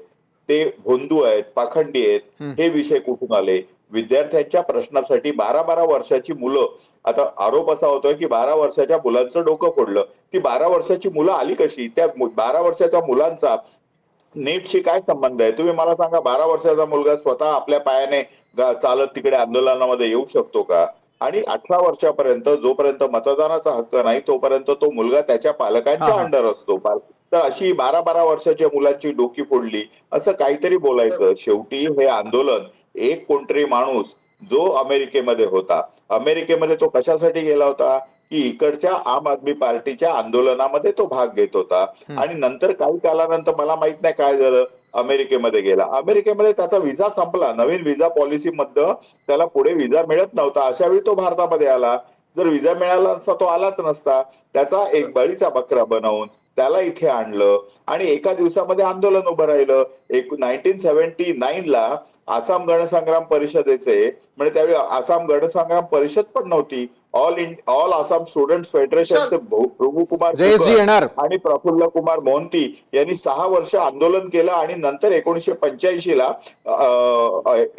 ते भोंदू आहेत, पाखंडी आहेत, हे विषय कुठून आले? विद्यार्थ्यांच्या प्रश्नासाठी 12-12 वर्षाची मुलं, आता आरोप असा होतोय की 12 वर्षाच्या मुलांचं डोकं फोडलं. ती 12 वर्षाची मुलं आली कशी? त्या 12 वर्षाच्या मुलांचा नीटशी काय संबंध आहे? तुम्ही मला सांगा, 12 वर्षाचा मुलगा स्वतः आपल्या पायाने चालत तिकडे आंदोलनामध्ये येऊ शकतो का? आणि 18 वर्षापर्यंत जोपर्यंत मतदानाचा हक्क नाही तोपर्यंत तो मुलगा त्याच्या पालकांच्या अंडर असतो. तर अशी 12-12 वर्षाच्या मुलांची डोकी फोडली असं काहीतरी बोलायचं. शेवटी हे आंदोलन एक कोणतरी माणूस जो अमेरिकेमध्ये होता, अमेरिकेमध्ये तो कशासाठी गेला होता की इकडच्या आम आदमी पार्टीच्या आंदोलनामध्ये तो भाग घेत होता आणि नंतर काही कालानंतर मला माहित नाही काय झालं, अमेरिकेमध्ये गेला. अमेरिकेमध्ये त्याचा विजा संपला, नवीन विजा पॉलिसी मध्ये त्याला पुढे विजा मिळत नव्हता. अशा वेळी तो भारतामध्ये आला. जर विजा मिळाला असता तो आलाच नसता. त्याचा एक बळीचा बकरा बनवून त्याला इथे आणलं आणि एका दिवसामध्ये आंदोलन उभं राहिलं. 1979ला आसाम गणसंग्राम परिषदेचे, म्हणजे त्यावेळी आसाम गणसंग्राम परिषद पण नव्हती, ऑल आसाम स्टुडंट्स फेडरेशनचे प्रभुकुमार आणि प्रफुल्ल कुमार मोहंती यांनी 6 वर्ष आंदोलन केलं आणि नंतर 1985ला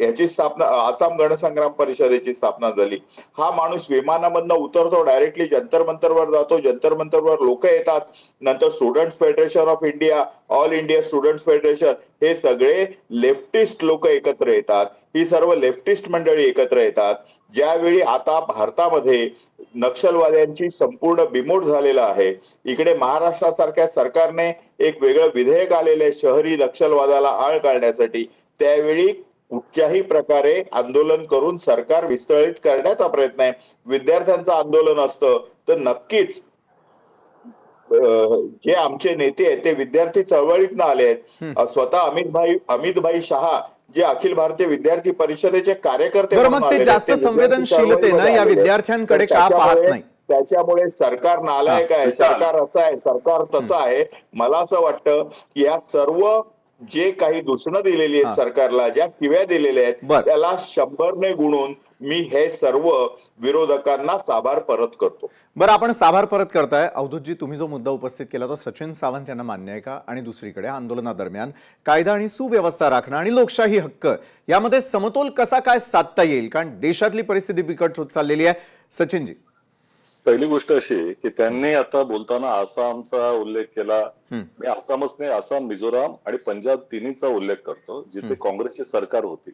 याची स्थापना, आसाम गणसंग्राम परिषदेची स्थापना झाली. हा माणूस विमानामधनं उतरतो, डायरेक्टली जंतर मंतरवर जातो, जंतर मंतरवर लोक येतात, नंतर students federation of India, all India students federation, हे सगळे लेफ्टिस्ट लोक एकत्र येतात. ही सर्व लेफ्टिस्ट मंडळी एकत्र येतात. ज्यावेळी आता भारतामध्ये नक्षलवाद्यांची संपूर्ण बिमोड झालेला आहे, इकडे महाराष्ट्रासारख्या सरकारने एक वेगळं विधेयक आलेलं आहे शहरी नक्षलवादाला आळ घालण्यासाठी, त्यावेळी कुठच्याही प्रकारे आंदोलन करून सरकार विस्तारित करण्याचा प्रयत्न आहे. विद्यार्थ्यांचं आंदोलन असतं तर नक्कीच जे आमचे नेते आहेत ते विद्यार्थी चळवळीतनं आले आहेत. स्वतः अमितभाई शहा जे अखिल भारतीय विद्यार्थी परिषदेचे कार्यकर्ते, मग ते जास्त संवेदनशीलतेनं या विद्यार्थ्यांकडे का पाहत नाही? त्याच्यामुळे सरकार नालायक आहे, सरकार असं आहे, सरकार तसं आहे. मला असं वाटतं की या सर्व जे काही दूषणं दिलेली आहेत सरकारला, ज्या किव्या दिलेल्या आहेत, त्याला 100ने गुणून मी हे सर्व विरोधकांना साभार परत करतो. बरं, आपण साभार परत करताय. अवधूतजी, तुम्ही जो मुद्दा उपस्थित केला तो सचिन सावंत यांना मान्य आहे का? आणि दुसरीकडे आंदोलनादरम्यान कायदा आणि सुव्यवस्था राखणं आणि लोकशाही हक्क यामध्ये समतोल कसा काय साधता येईल? कारण देशातली परिस्थिती बिकट होत चाललेली आहे. सचिनजी, पहिली गोष्ट अशी की त्यांनी आता बोलताना आसामचा उल्लेख केला. मी आसामच नाही, आसाम, मिझोराम आणि पंजाब तिन्हीचा उल्लेख करतो जिथे काँग्रेसची सरकार होती.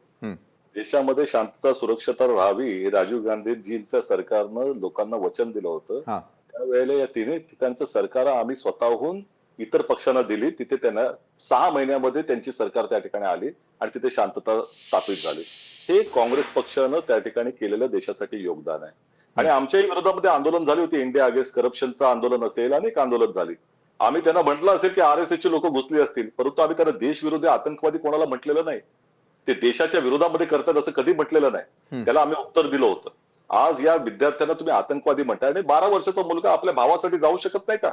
देशामध्ये शांतता सुरक्षता राहावी हे राजीव गांधीजींच्या सरकारनं लोकांना वचन दिलं होतं. त्यावेळेला या तिन्ही ठिकाणचं सरकार आम्ही स्वतःहून इतर पक्षांना दिली. तिथे त्यांना 6 महिन्यामध्ये त्यांची सरकार त्या ठिकाणी आली आणि तिथे शांतता स्थापित झाली. हे काँग्रेस पक्षानं त्या ठिकाणी केलेलं देशासाठी योगदान आहे. आणि आमच्याही विरोधामध्ये आंदोलन झाली होती, इंडिया अगेन्स्ट करप्शनचं आंदोलन असेल, अनेक आंदोलन झाली. आम्ही त्यांना म्हटलं असेल की RSS ची लोक घुसली असतील, परंतु आम्ही त्यांना देशविरोधी आतंकवादी कोणाला म्हटलेलं नाही. ते देशाच्या विरोधामध्ये करतात असं कधी म्हटलेलं नाही. त्याला आम्ही उत्तर दिलं होतं. आज या विद्यार्थ्यांना तुम्ही आतंकवादी म्हणताय आणि 12 वर्षाचा मुलगा आपल्या भावासाठी जाऊ शकत नाही का?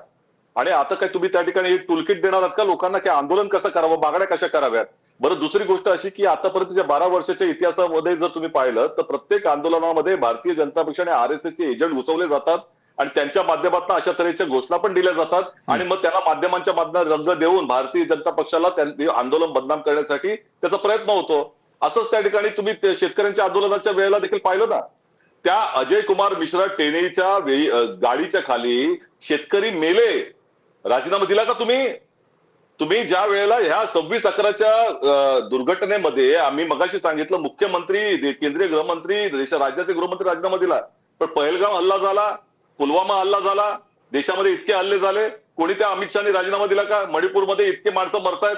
आणि आता काय तुम्ही त्या ठिकाणी एक टूलकिट देणार आहात का लोकांना की आंदोलन कसं करावं, मागण्या कशा कराव्यात? बरं, दुसरी गोष्ट अशी की आतापर्यंतच्या 12 वर्षाच्या इतिहासामध्ये जर तुम्ही पाहिलं तर प्रत्येक आंदोलनामध्ये भारतीय जनता पक्ष आणि RSS चे एजंट घुसवले जातात आणि त्यांच्या माध्यमातून अशा तऱ्हेच्या घोषणा पण दिल्या जातात आणि मग त्यांना माध्यमांच्या माध्यमात रंग देऊन भारतीय जनता पक्षाला आंदोलन बदनाम करण्यासाठी त्याचा प्रयत्न होतो. असंच त्या ठिकाणी तुम्ही शेतकऱ्यांच्या आंदोलनाच्या वेळेला देखील पाहिलं ना, त्या अजय कुमार मिश्रा टेनेच्या गाडीच्या खाली शेतकरी मेले. राजीनामा दिला का तुम्ही? तुम्ही ज्या वेळेला ह्या 26/11च्या दुर्घटनेमध्ये आम्ही मगाशी सांगितलं मुख्यमंत्री, केंद्रीय गृहमंत्री, राज्याचे गृहमंत्री राजीनामा दिला, पण पहलगाम हल्ला झाला, पुलवामा हल्ला झाला, देशामध्ये इतके हल्ले झाले, कोणी त्या अमित शहानी राजीनामा दिला का? मणिपूरमध्ये इतके माणसं मरतायत,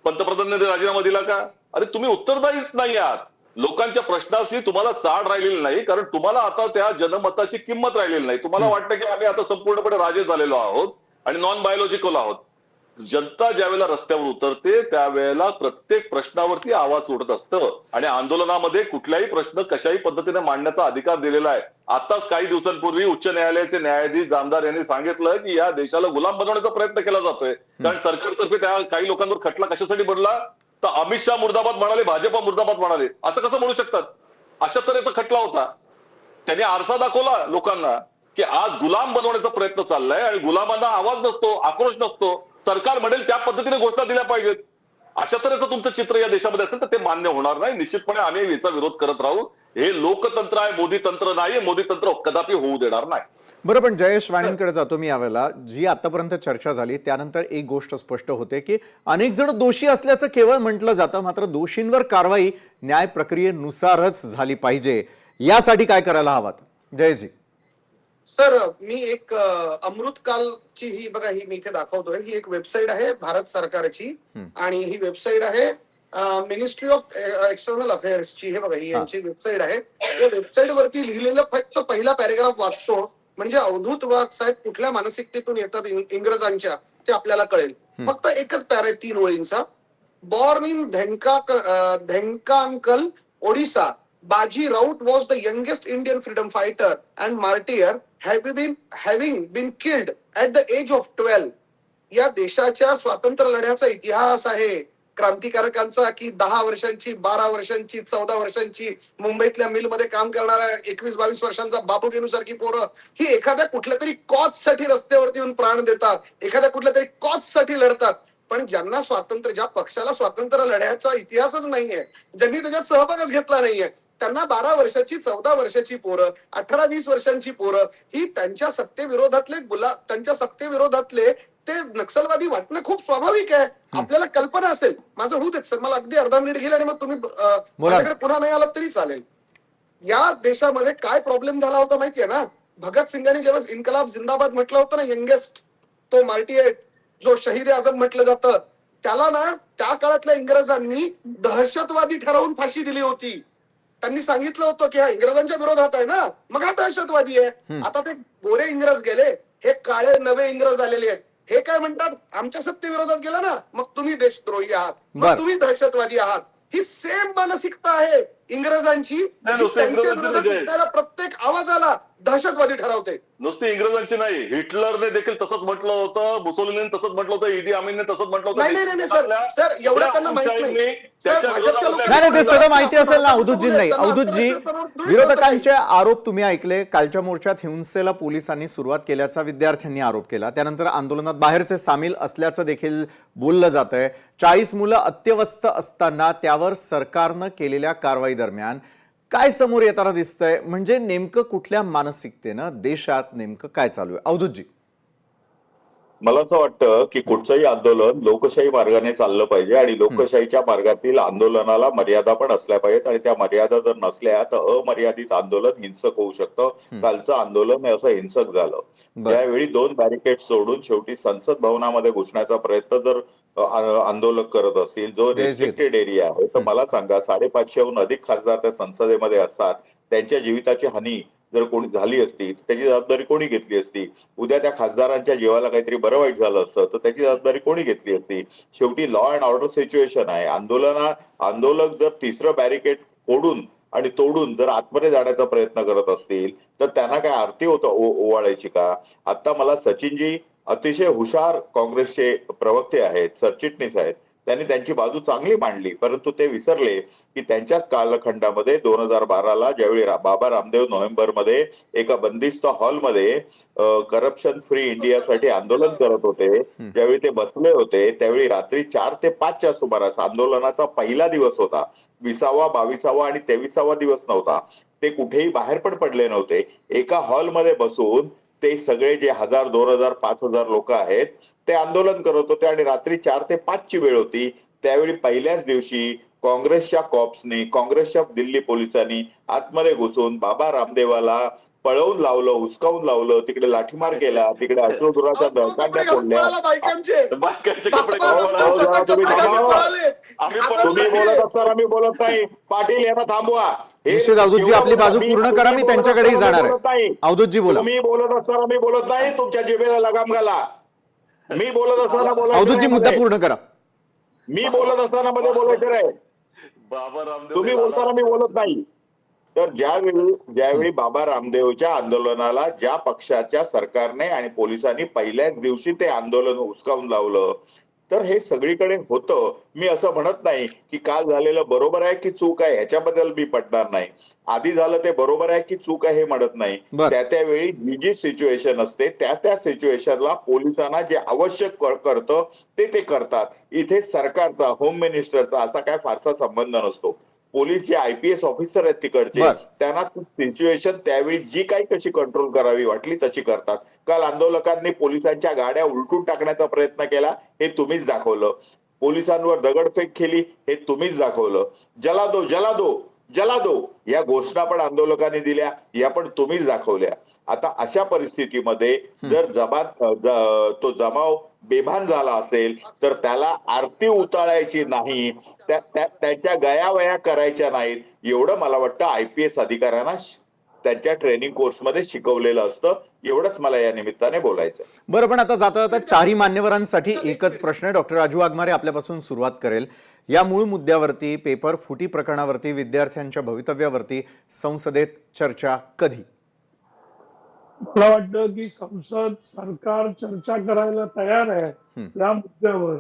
पंतप्रधानांनी राजीनामा दिला का? अरे तुम्ही उत्तरदायीच नाही आहात. लोकांच्या प्रश्नाशी तुम्हाला चाड राहिलेली नाही, कारण तुम्हाला आता त्या जनमताची किंमत राहिलेली नाही. तुम्हाला वाटतं की आम्ही आता संपूर्णपणे राजे झालेलो आहोत आणि नॉन बायोलॉजिकल आहोत. जनता ज्यावेळेला रस्त्यावर उतरते त्यावेळेला प्रत्येक प्रश्नावरती आवाज उठत असतं आणि आंदोलनामध्ये कुठलाही प्रश्न कशाही पद्धतीने मांडण्याचा अधिकार दिलेला आहे. आताच काही दिवसांपूर्वी उच्च न्यायालयाचे न्यायाधीश जामदार यांनी सांगितलं की या देशाला गुलाम बनवण्याचा प्रयत्न केला जातोय. कारण सरकारतर्फे त्या काही लोकांवर खटला कशासाठी बनला, तर अमित शहा मुर्दाबाद म्हणाले, भाजपा मुर्दाबाद म्हणाले. असं कसं म्हणू शकतात? अशा तऱ्हेचा खटला होता. त्यांनी आरसा दाखवला लोकांना की आज गुलाम बनवण्याचा प्रयत्न चाललाय आणि गुलामांना आवाज नसतो, आक्रोश नसतो. सरकार म्हणेल त्या पद्धतीने घोषणा दिल्या पाहिजेत. अशा तऱ्हेचं तुमचं चित्र या देशामध्ये असेल तर ते मान्य होणार नाही. निश्चितपणे आम्ही याचा विरोध करत राहू. हे लोकतंत्र आहे, मोदी तंत्र नाही. मोदी तंत्र कदापि होऊ देणार नाही. बरं, पण जयेश वाणींकडे जातो मी यावेळेला. जी आतापर्यंत चर्चा झाली त्यानंतर एक गोष्ट स्पष्ट होते की अनेक जण दोषी असल्याचं केवळ म्हटलं जातं, मात्र दोषींवर कारवाई न्याय प्रक्रियेनुसारच झाली पाहिजे. यासाठी काय करायला हवं? जयजी. सर, मी एक अमृतकालची ही बघा, ही मी इथे दाखवतोय. ही एक वेबसाईट आहे भारत सरकारची आणि ही वेबसाईट आहे मिनिस्ट्री ऑफ एक्सटर्नल अफेअर्सची. हे बघा, ही यांची वेबसाईट आहे. या वेबसाईट वरती लिहिलेलं फक्त पहिला पॅरेग्राफ वाचतो म्हणजे अवधूत वाघ साहेब कुठल्या मानसिकतेतून येतात इंग्रजांच्या ते आपल्याला कळेल. फक्त एकच पॅरा 3 ओळींचा. Born in Dhenkanal, Odisha, Baji Raut was the youngest Indian freedom fighter and martyr, having been killed at the age of 12. या देशाच्या स्वातंत्र्य लढ्याचा इतिहास आहे क्रांतिकारकांचा की 10 वर्षांची, 12 वर्षांची, 14 वर्षांची मुंबईतल्या मिलमध्ये काम करणाऱ्या 21-22 वर्षांचा बाबूगेनू सारखी पोरं ही एखाद्या कुठल्या तरी कॉज साठी रस्त्यावरती येऊन प्राण देतात, एखाद्या कुठल्या तरी कॉज साठी लढतात. पण ज्यांना स्वातंत्र्य, ज्या पक्षाला स्वातंत्र्य लढ्याचा इतिहासच नाहीये, ज्यांनी त्याच्यात सहभागच घेतला नाहीये, त्यांना 12 वर्षाची, 14 वर्षाची पोरं, 18-20 वर्षांची पोरं ही त्यांच्या सत्तेविरोधातले ते नक्षलवादी वाटणं खूप स्वाभाविक आहे. आपल्याला कल्पना असेल. माझं होऊ देत सर, मला अगदी अर्धा मिनिट गेला आणि मग तुम्ही माझ्याकडे पुन्हा नाही आलात तरी चालेल. या देशामध्ये काय प्रॉब्लेम झाला होता माहितीये ना? भगतसिंगांनी जेव्हा इन्कलाब जिंदाबाद म्हटलं होतं ना, यंगेस्ट तो मार्टियर जो शहीद आझम म्हटलं जातं, त्याला ना त्या काळातल्या इंग्रजांनी दहशतवादी ठरवून फाशी दिली होती. त्यांनी सांगितलं होतं की हा इंग्रजांच्या विरोधात आहे ना, मग हा दहशतवादी आहे. आता ते गोरे इंग्रज गेले, हे काळे नवे इंग्रज आलेले आहेत. हे काय म्हणतात, आमच्या सत्तेविरोधात गेला ना, मग तुम्ही देशद्रोही आहात, मग तुम्ही दहशतवादी आहात. ही सेम मानसिकता आहे इंग्रजांची. प्रत्येक आवाजाला दहशतवादी ठरवते. नुसती इंग्रजांची नाही, हिटलरने देखील तसंच म्हटलं होतं, मुसोलिनीने तसंच म्हटलं होतं, ईदी अमीनने तसंच म्हटलं होतं. नाही सर, एवढं त्यांना माहित नाही. नाही, ते सगळं माहिती असेल ना अवधूतजी. नाही, अवधूतजी, विरोधकांचे आरोप तुम्ही ऐकले. कालच्या मोर्चात हिंसेला पोलिसांनी सुरुवात केल्याचा विद्यार्थ्यांनी आरोप केला. त्यानंतर आंदोलनात बाहेरचे सामील असल्याचं देखील बोललं जात आहे. 40 मुलं अत्यवस्थ असताना त्यावर सरकारनं केलेल्या कारवाई दरम्यान काय समोर येताना दिसतंय? म्हणजे नेमकं कुठल्या मानसिकतेनं देशात नेमकं काय चालू आहे? अवधूतजी. मला असं वाटतं की कुठचंही आंदोलन लोकशाही मार्गाने चाललं पाहिजे आणि लोकशाहीच्या मार्गातील आंदोलनाला मर्यादा पण असल्या पाहिजेत आणि त्या मर्यादा जर नसल्या तर अमर्यादित आंदोलन हिंसक होऊ शकतं. कालचं आंदोलन हे असं हिंसक झालं. त्यावेळी 2 बॅरिकेड सोडून शेवटी संसद भवनामध्ये घुसण्याचा प्रयत्न जर आंदोलक करत असतील, जो रिस्ट्रिक्टेड एरिया आहे, तर मला सांगा 550हून अधिक खासदार त्या संसदेमध्ये असतात. त्यांच्या जीविताची हानी जर कोणी झाली असती तर त्याची जबाबदारी कोणी घेतली असती? उद्या त्या खासदारांच्या जीवाला काहीतरी बरं वाईट झालं असतं तर त्याची जबाबदारी कोणी घेतली असती? शेवटी लॉ अँड ऑर्डर सिच्युएशन आहे. आंदोलक जर 3रं बॅरिकेड फोडून आणि तोडून जर आतमध्ये जाण्याचा प्रयत्न करत असतील तर त्यांना काय आरती ओवाळायची का? आता मला सचिनजी अतिशय हुशार काँग्रेसचे प्रवक्ते आहेत, सरचिटणीस आहेत, त्यांनी त्यांची बाजू चांगली मांडली. परंतु ते विसरले की त्यांच्याच कालखंडामध्ये 2012ला ज्यावेळी बाबा रामदेव नोव्हेंबरमध्ये एका बंदिस्त हॉलमध्ये करप्शन फ्री इंडियासाठी आंदोलन करत होते, ज्यावेळी ते बसले होते त्यावेळी रात्री 4 ते 5च्या सुमारास आंदोलनाचा पहिला दिवस होता. 20वा, 22वा आणि 23वा दिवस नव्हता. ते कुठेही बाहेर पण पडले नव्हते. एका हॉलमध्ये बसून ते सगळे जे 1000, 2000, 5000 लोक आहेत ते आंदोलन करत होते आणि रात्री 4 ते 5ची वेळ होती. त्यावेळी पहिल्याच दिवशी काँग्रेसच्या कॉप्सनी, काँग्रेसच्या दिल्ली पोलिसांनी आतमध्ये घुसून बाबा रामदेवाला पळवून लावलं, हुसकावून लावलं, तिकडे लाठीमार केला, तिकडे अश्रुधुराच्या दळकांड्या फोडल्या. तुम्ही बोलत असताना मी बोलत नाही. पाटील यांना थांबवा. निश्चित अवधूतजी, आपली बाजू पूर्ण करा, मी त्यांच्याकडेही जाणार आहे. अवधूतजी बोला. तुम्ही बोलत असताना मी बोलत नाही. तुमच्या जिभेला लगाम घाला. मी बोलत असताना बोलायचं अवधूतजी नाही मुद्दा मध्ये. पूर्ण करा. मी बोलत असताना मध्ये बोलायचं नाही. बाबा रामदेव तुम्ही बोलताना मी बोलत नाही. तर ज्यावेळी बाबा रामदेवच्या आंदोलनाला ज्या पक्षाच्या सरकारने आणि पोलिसांनी पहिल्याच दिवशी ते आंदोलन हुसकावून लावलं, तर हे सगळीकडे होतं. मी असं म्हणत नाही की काल झालेलं बरोबर आहे की चूक आहे, ह्याच्याबद्दल मी पटणार नाही. आधी झालं ते बरोबर आहे की चूक आहे हे म्हणत नाही. बरं. त्यावेळी जी सिच्युएशन असते त्या सिच्युएशनला पोलिसांना जे आवश्यक करतं ते करतात. इथे सरकारचा, होम मिनिस्टरचा असा काय फारसा संबंध नसतो. पोलीस जे IPS ऑफिसर आहेत तिकडचे, बर. त्यांना सिच्युएशन त्यावेळी जी काही कशी कंट्रोल करावी वाटली तशी करतात. काल आंदोलकांनी पोलिसांच्या गाड्या उलटून टाकण्याचा प्रयत्न केला, हे तुम्हीच दाखवलं. पोलिसांवर दगडफेक केली, हे तुम्हीच दाखवलं. जला दो जला दो जला दो या घोषणा पण आंदोलकांनी दिल्या, या पण तुम्हीच दाखवल्या. आता अशा परिस्थितीमध्ये जर तो जमाव बेभान झाला असेल तर त्याला आरती उताळायची नाही, त्याच्या गयावया करायच्या नाहीत, एवढं मला वाटतं IPS अधिकाऱ्यांना त्यांच्या ट्रेनिंग कोर्समध्ये शिकवलेलं असतं. एवढंच मला या निमित्ताने बोलायचं. बरं, पण आता जाता जाता चारही मान्यवरांसाठी एकच प्रश्न आहे. डॉक्टर राजू वाघमारे आपल्यापासून सुरुवात करेल. या मूळ मुद्द्यावरती, पेपर फुटी प्रकरणावरती, विद्यार्थ्यांच्या भवितव्यावरती संसदेत चर्चा कधी? मला वाटतं की संसद, सरकार चर्चा करायला तयार आहे या मुद्द्यावर,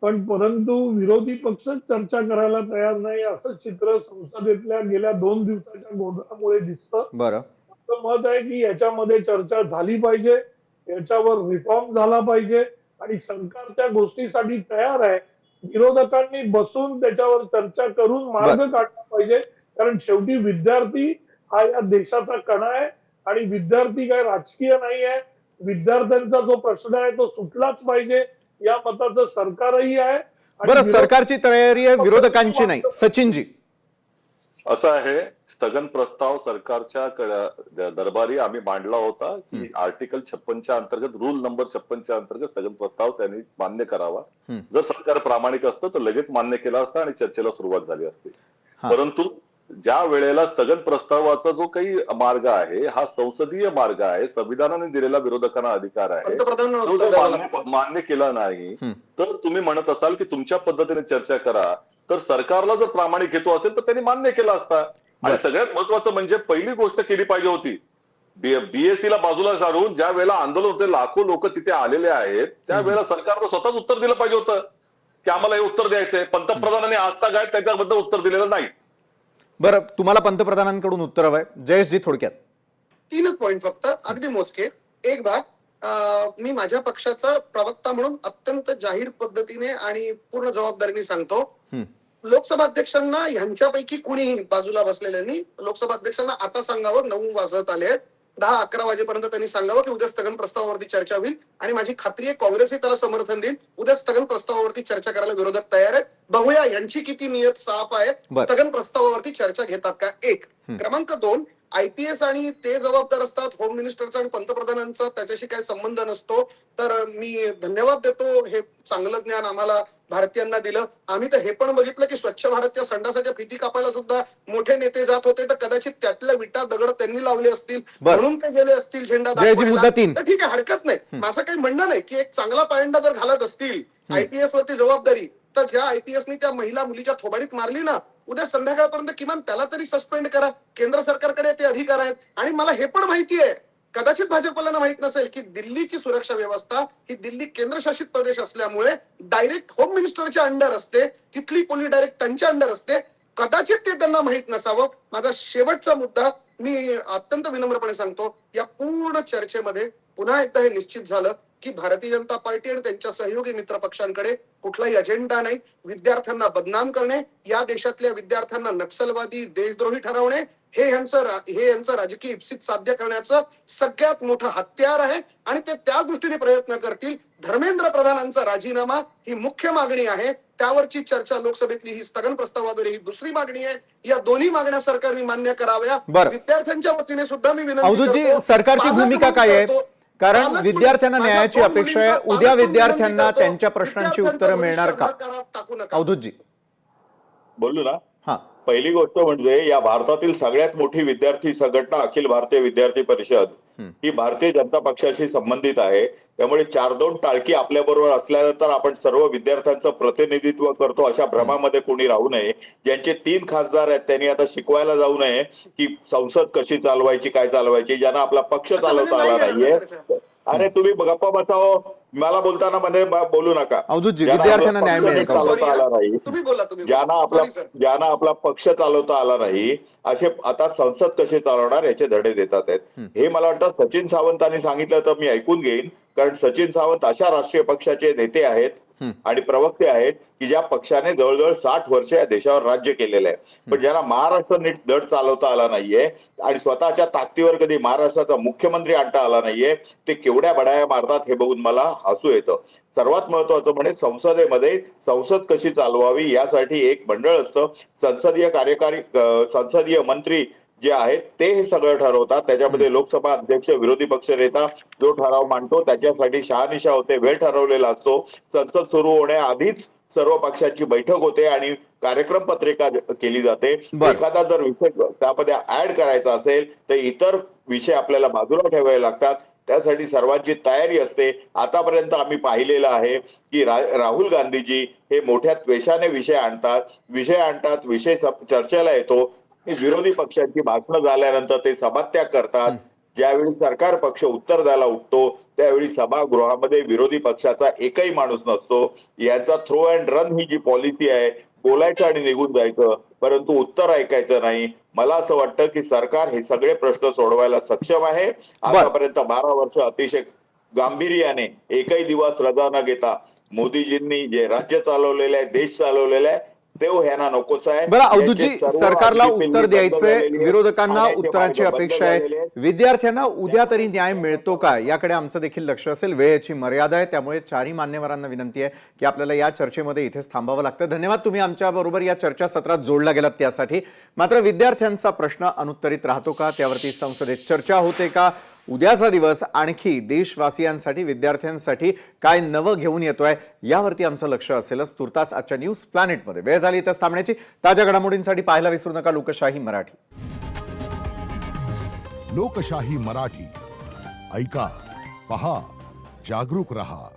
पण परंतु विरोधी पक्ष चर्चा करायला तयार नाही असं चित्र संसदेतल्या गेल्या 2 दिवसाच्या गोंधळामुळे दिसतं. बरं. असं मत आहे की याच्यामध्ये चर्चा झाली पाहिजे, याच्यावर रिफॉर्म झाला पाहिजे आणि सरकार त्या गोष्टीसाठी तयार आहे. विरोधकांनी बसून त्याच्यावर चर्चा करून मार्ग काढला पाहिजे, कारण शेवटी विद्यार्थी हा या देशाचा कणा आहे आणि विद्यार्थी काय राजकीय नाही आहे. विद्यार्थ्यांचा जो प्रश्न आहे तो सुटलाच पाहिजे या मताचं सरकारही आहे. आणि बरं, सरकारची तयारी आहे, विरोधकांची नाही. सचिनजी, असं आहे, स्थगन प्रस्ताव सरकारच्या दरबारी आम्ही मांडला होता की आर्टिकल 56 अंतर्गत, रूल नंबर 56 अंतर्गत स्थगन प्रस्ताव त्यांनी मान्य करावा. जर सरकार प्रामाणिक असतं तर लगेच मान्य केला असता आणि चर्चेला सुरुवात झाली असती. परंतु ज्या वेळेला स्थगन प्रस्तावाचा जो काही मार्ग आहे हा संसदीय मार्ग आहे, संविधानाने दिलेला विरोधकांना अधिकार आहे, तो जर मान्य केला नाही तर तुम्ही म्हणत असाल की तुमच्या पद्धतीने चर्चा करा, तर सरकारला जर प्रामाणिक हेतू असेल तर त्यांनी मान्य केला असता. आणि सगळ्यात महत्वाचं म्हणजे पहिली गोष्ट केली पाहिजे होती, BSc ला बाजूला सारून ज्या वेळेला आंदोलन होते, लाखो लोक तिथे आलेले आहेत, त्यावेळेला सरकारनं स्वतःच उत्तर दिलं पाहिजे होतं की आम्हाला हे उत्तर द्यायचंय. पंतप्रधानांनी आता काय त्याच्याबद्दल उत्तर दिलेलं नाही. बरं, तुम्हाला पंतप्रधानांकडून उत्तर हवंय. जयेशजी, थोडक्यात 3च पॉइंट फक्त, अगदी मोजके. एक भाग, मी माझ्या पक्षाचा प्रवक्ता म्हणून अत्यंत जाहीर पद्धतीने आणि पूर्ण जबाबदारीने सांगतो, लोकसभा अध्यक्षांना ह्यांच्यापैकी कुणीही बाजूला बसलेल्यांनी लोकसभा अध्यक्षांना आता सांगावं, 9 वाजत आले, 10-11 वाजेपर्यंत त्यांनी सांगावं की उद्या स्थगन प्रस्तावावरती चर्चा होईल. आणि माझी खात्री आहे काँग्रेसही त्याला समर्थन देईल. उद्या स्थगन प्रस्तावावरती चर्चा करायला विरोधक तयार आहेत. बघूया यांची किती नियत साफ आहे, स्थगन प्रस्तावावरती चर्चा घेतात का. एक. क्रमांक 2, IPS आणि ते जबाबदार असतात, होम मिनिस्टरचा आणि पंतप्रधानांचा त्याच्याशी काही संबंध नसतो. तर मी धन्यवाद देतो, हे चांगलं ज्ञान आम्हाला भारतीयांना दिलं. आम्ही तर हे पण बघितलं की स्वच्छ भारतच्या संडासाच्या फिती कापायला सुद्धा मोठे नेते जात होते, तर कदाचित त्यातल्या विटा दगड त्यांनी लावले असतील म्हणून ते गेले असतील झेंडा दाखवायला. तर ठीक आहे, हरकत नाही. माझं काही म्हणणं नाही की एक चांगला पायंडा जर घालत असतील IPS वरती जबाबदारी, तर ज्या IPSनी त्या महिला मुलीच्या थोबाडीत मारली ना, उद्या संध्याकाळपर्यंत किमान त्याला तरी सस्पेंड करा. केंद्र सरकारकडे ते अधिकार आहेत. आणि मला हे पण माहिती आहे, कदाचित भाजपला माहित नसेल की दिल्लीची सुरक्षा व्यवस्था ही दिल्ली केंद्रशासित प्रदेश असल्यामुळे डायरेक्ट होम मिनिस्टरच्या अंडर असते, तिथली पोलीस डायरेक्ट त्यांच्या अंडर असते. कदाचित ते त्यांना माहित नसावं. माझा शेवटचा मुद्दा, मी अत्यंत विनम्रपणे सांगतो, या पूर्ण चर्चेमध्ये पुन्हा एकदा हे निश्चित झालं की भारतीय जनता पार्टी आणि त्यांच्या सहयोगी मित्र पक्षांकडे कुठलाही अजेंडा नाही. विद्यार्थ्यांना बदनाम करणे, या देशातल्या विद्यार्थ्यांना नक्षलवादी, देशद्रोही ठरवणे, हे यांचं राजकीय इप्सित साध्य करण्याचं सगळ्यात मोठं हत्यार आहे. आणि ते त्याच दृष्टीने प्रयत्न करतील. धर्मेंद्र प्रधानांचा राजीनामा ही मुख्य मागणी आहे, त्यावरची चर्चा लोकसभेतली ही स्थगन प्रस्तावाद्वारे ही दुसरी मागणी आहे. या दोन्ही मागण्या सरकारने मान्य कराव्या. विद्यार्थ्यांच्या वतीने सुद्धा मी विनंती करतो, सरकारची भूमिका काय आहे? कारण विद्यार्थ्यांना न्यायाची अपेक्षा आहे. उद्या विद्यार्थ्यांना त्यांच्या प्रश्नांची उत्तरं मिळणार का? अवधूतजी बोलू ना. पहिली गोष्ट म्हणजे या भारतातील सगळ्यात मोठी विद्यार्थी संघटना अखिल भारतीय विद्यार्थी परिषद ही भारतीय जनता पक्षाशी संबंधित आहे. त्यामुळे 4-2 टाळकी आपल्या बरोबर असल्यानंतर आपण सर्व विद्यार्थ्यांचं प्रतिनिधित्व करतो अशा भ्रमामध्ये कोणी राहू नये. ज्यांचे 3 खासदार आहेत त्यांनी आता शिकवायला जाऊ नये की संसद कशी चालवायची, काय चालवायची. ज्यांना आपला पक्ष चालवता आला नाहीये. अरे तुम्ही गप्पा बसाव, मला बोलताना मध्ये बोलू नका. अवधूतजी, ज्यांना विद्यार्थ्यांना आपला न्याय पक्ष मिळेल का? चालवता आला नाही, तुम्ही बोला, तुम्ही ज्यांना आपला पक्ष चालवता आला नाही असे आता संसद कशी चालवणार याचे धडे देतात आहेत. हे मला वाटतं सचिन सावंतांनी सांगितलं तर मी ऐकून घेईन, कारण सचिन सावंत अशा राष्ट्रीय पक्षाचे नेते आहेत आणि प्रवक्ते आहेत की ज्या पक्षाने जवळजवळ 60 वर्ष या देशावर राज्य केलेलं आहे. पण ज्यांना महाराष्ट्र नीट धड चालवता आला नाहीये आणि स्वतःच्या ताकदीवर कधी महाराष्ट्राचा मुख्यमंत्री आणता आला नाहीये, ते केवढ्या बडाया मारतात हे बघून मला हसू येतं. सर्वात महत्वाचं म्हणजे संसदेमध्ये संसद कशी चालवावी यासाठी एक मंडळ असतं. संसदीय मंत्री जे आहेत ते हे सगळं ठरवतात. त्याच्यामध्ये लोकसभा अध्यक्ष, विरोधी पक्ष नेता जो ठराव मांडतो त्याच्यासाठी शहानिशा होते, वेळ ठरवलेला असतो. संसद सुरू होण्याआधीच सर्व पक्षांची बैठक होते आणि कार्यक्रम पत्रिका केली जाते. एखादा जर विषय त्यामध्ये ऍड करायचा असेल तर इतर विषय आपल्याला बाजूला ठेवावे लागतात. त्यासाठी सर्वांची तयारी असते. आतापर्यंत आम्ही पाहिलेलं आहे की राहुल गांधीजी हे मोठ्या द्वेषाने विषय आणतात, विषय चर्चेला येतो. विरोधी पक्षांची भाषणं झाल्यानंतर ते सभात्याग करतात. ज्यावेळी सरकार पक्ष उत्तर द्यायला उठतो त्यावेळी सभागृहामध्ये विरोधी पक्षाचा एकही माणूस नसतो. यांचा थ्रो अँड रन ही जी पॉलिसी आहे, बोलायचं आणि निघून जायचं, परंतु उत्तर ऐकायचं नाही. मला असं वाटतं की सरकार हे सगळे प्रश्न सोडवायला सक्षम आहे. आतापर्यंत 12 वर्ष अतिशय गांभीर्याने एकही दिवस रजा न घेता मोदीजींनी जे राज्य चालवलेलं आहे, देश चालवलेला आहे, ते ह्यांना नकोच आहे. बरं अवधूतजी, सरकारला उत्तर द्यायचंय, विरोधकांना उत्तरांची अपेक्षा आहे, विद्यार्थ्यांना उद्या तरी न्याय मिळतो का याकडे आमचं देखील लक्ष असेल. वेळेची मर्यादा आहे, त्यामुळे चारही मान्यवरांना विनंती आहे की आपल्याला या चर्चेमध्ये इथेच थांबावं लागतं. धन्यवाद, तुम्ही आमच्या बरोबर या चर्चासत्रात जोडला गेलात त्यासाठी. मात्र विद्यार्थ्यांचा प्रश्न अनुत्तरित राहतो का, त्यावरती संसदेत चर्चा होते का? उद्याचा दिवस आणखी देशवासियांसाठी, विद्यार्थ्यांसाठी काय नवं घेऊन येतोय यावरती आमचं लक्ष असेलच. तुर्तास आजच्या न्यूज प्लॅनेटमध्ये वेळ झाली इथंच थांबण्याची. ताज्या घडामोडींसाठी पाहायला विसरू नका लोकशाही मराठी. लोकशाही मराठी ऐका, पहा, जागरूक रहा.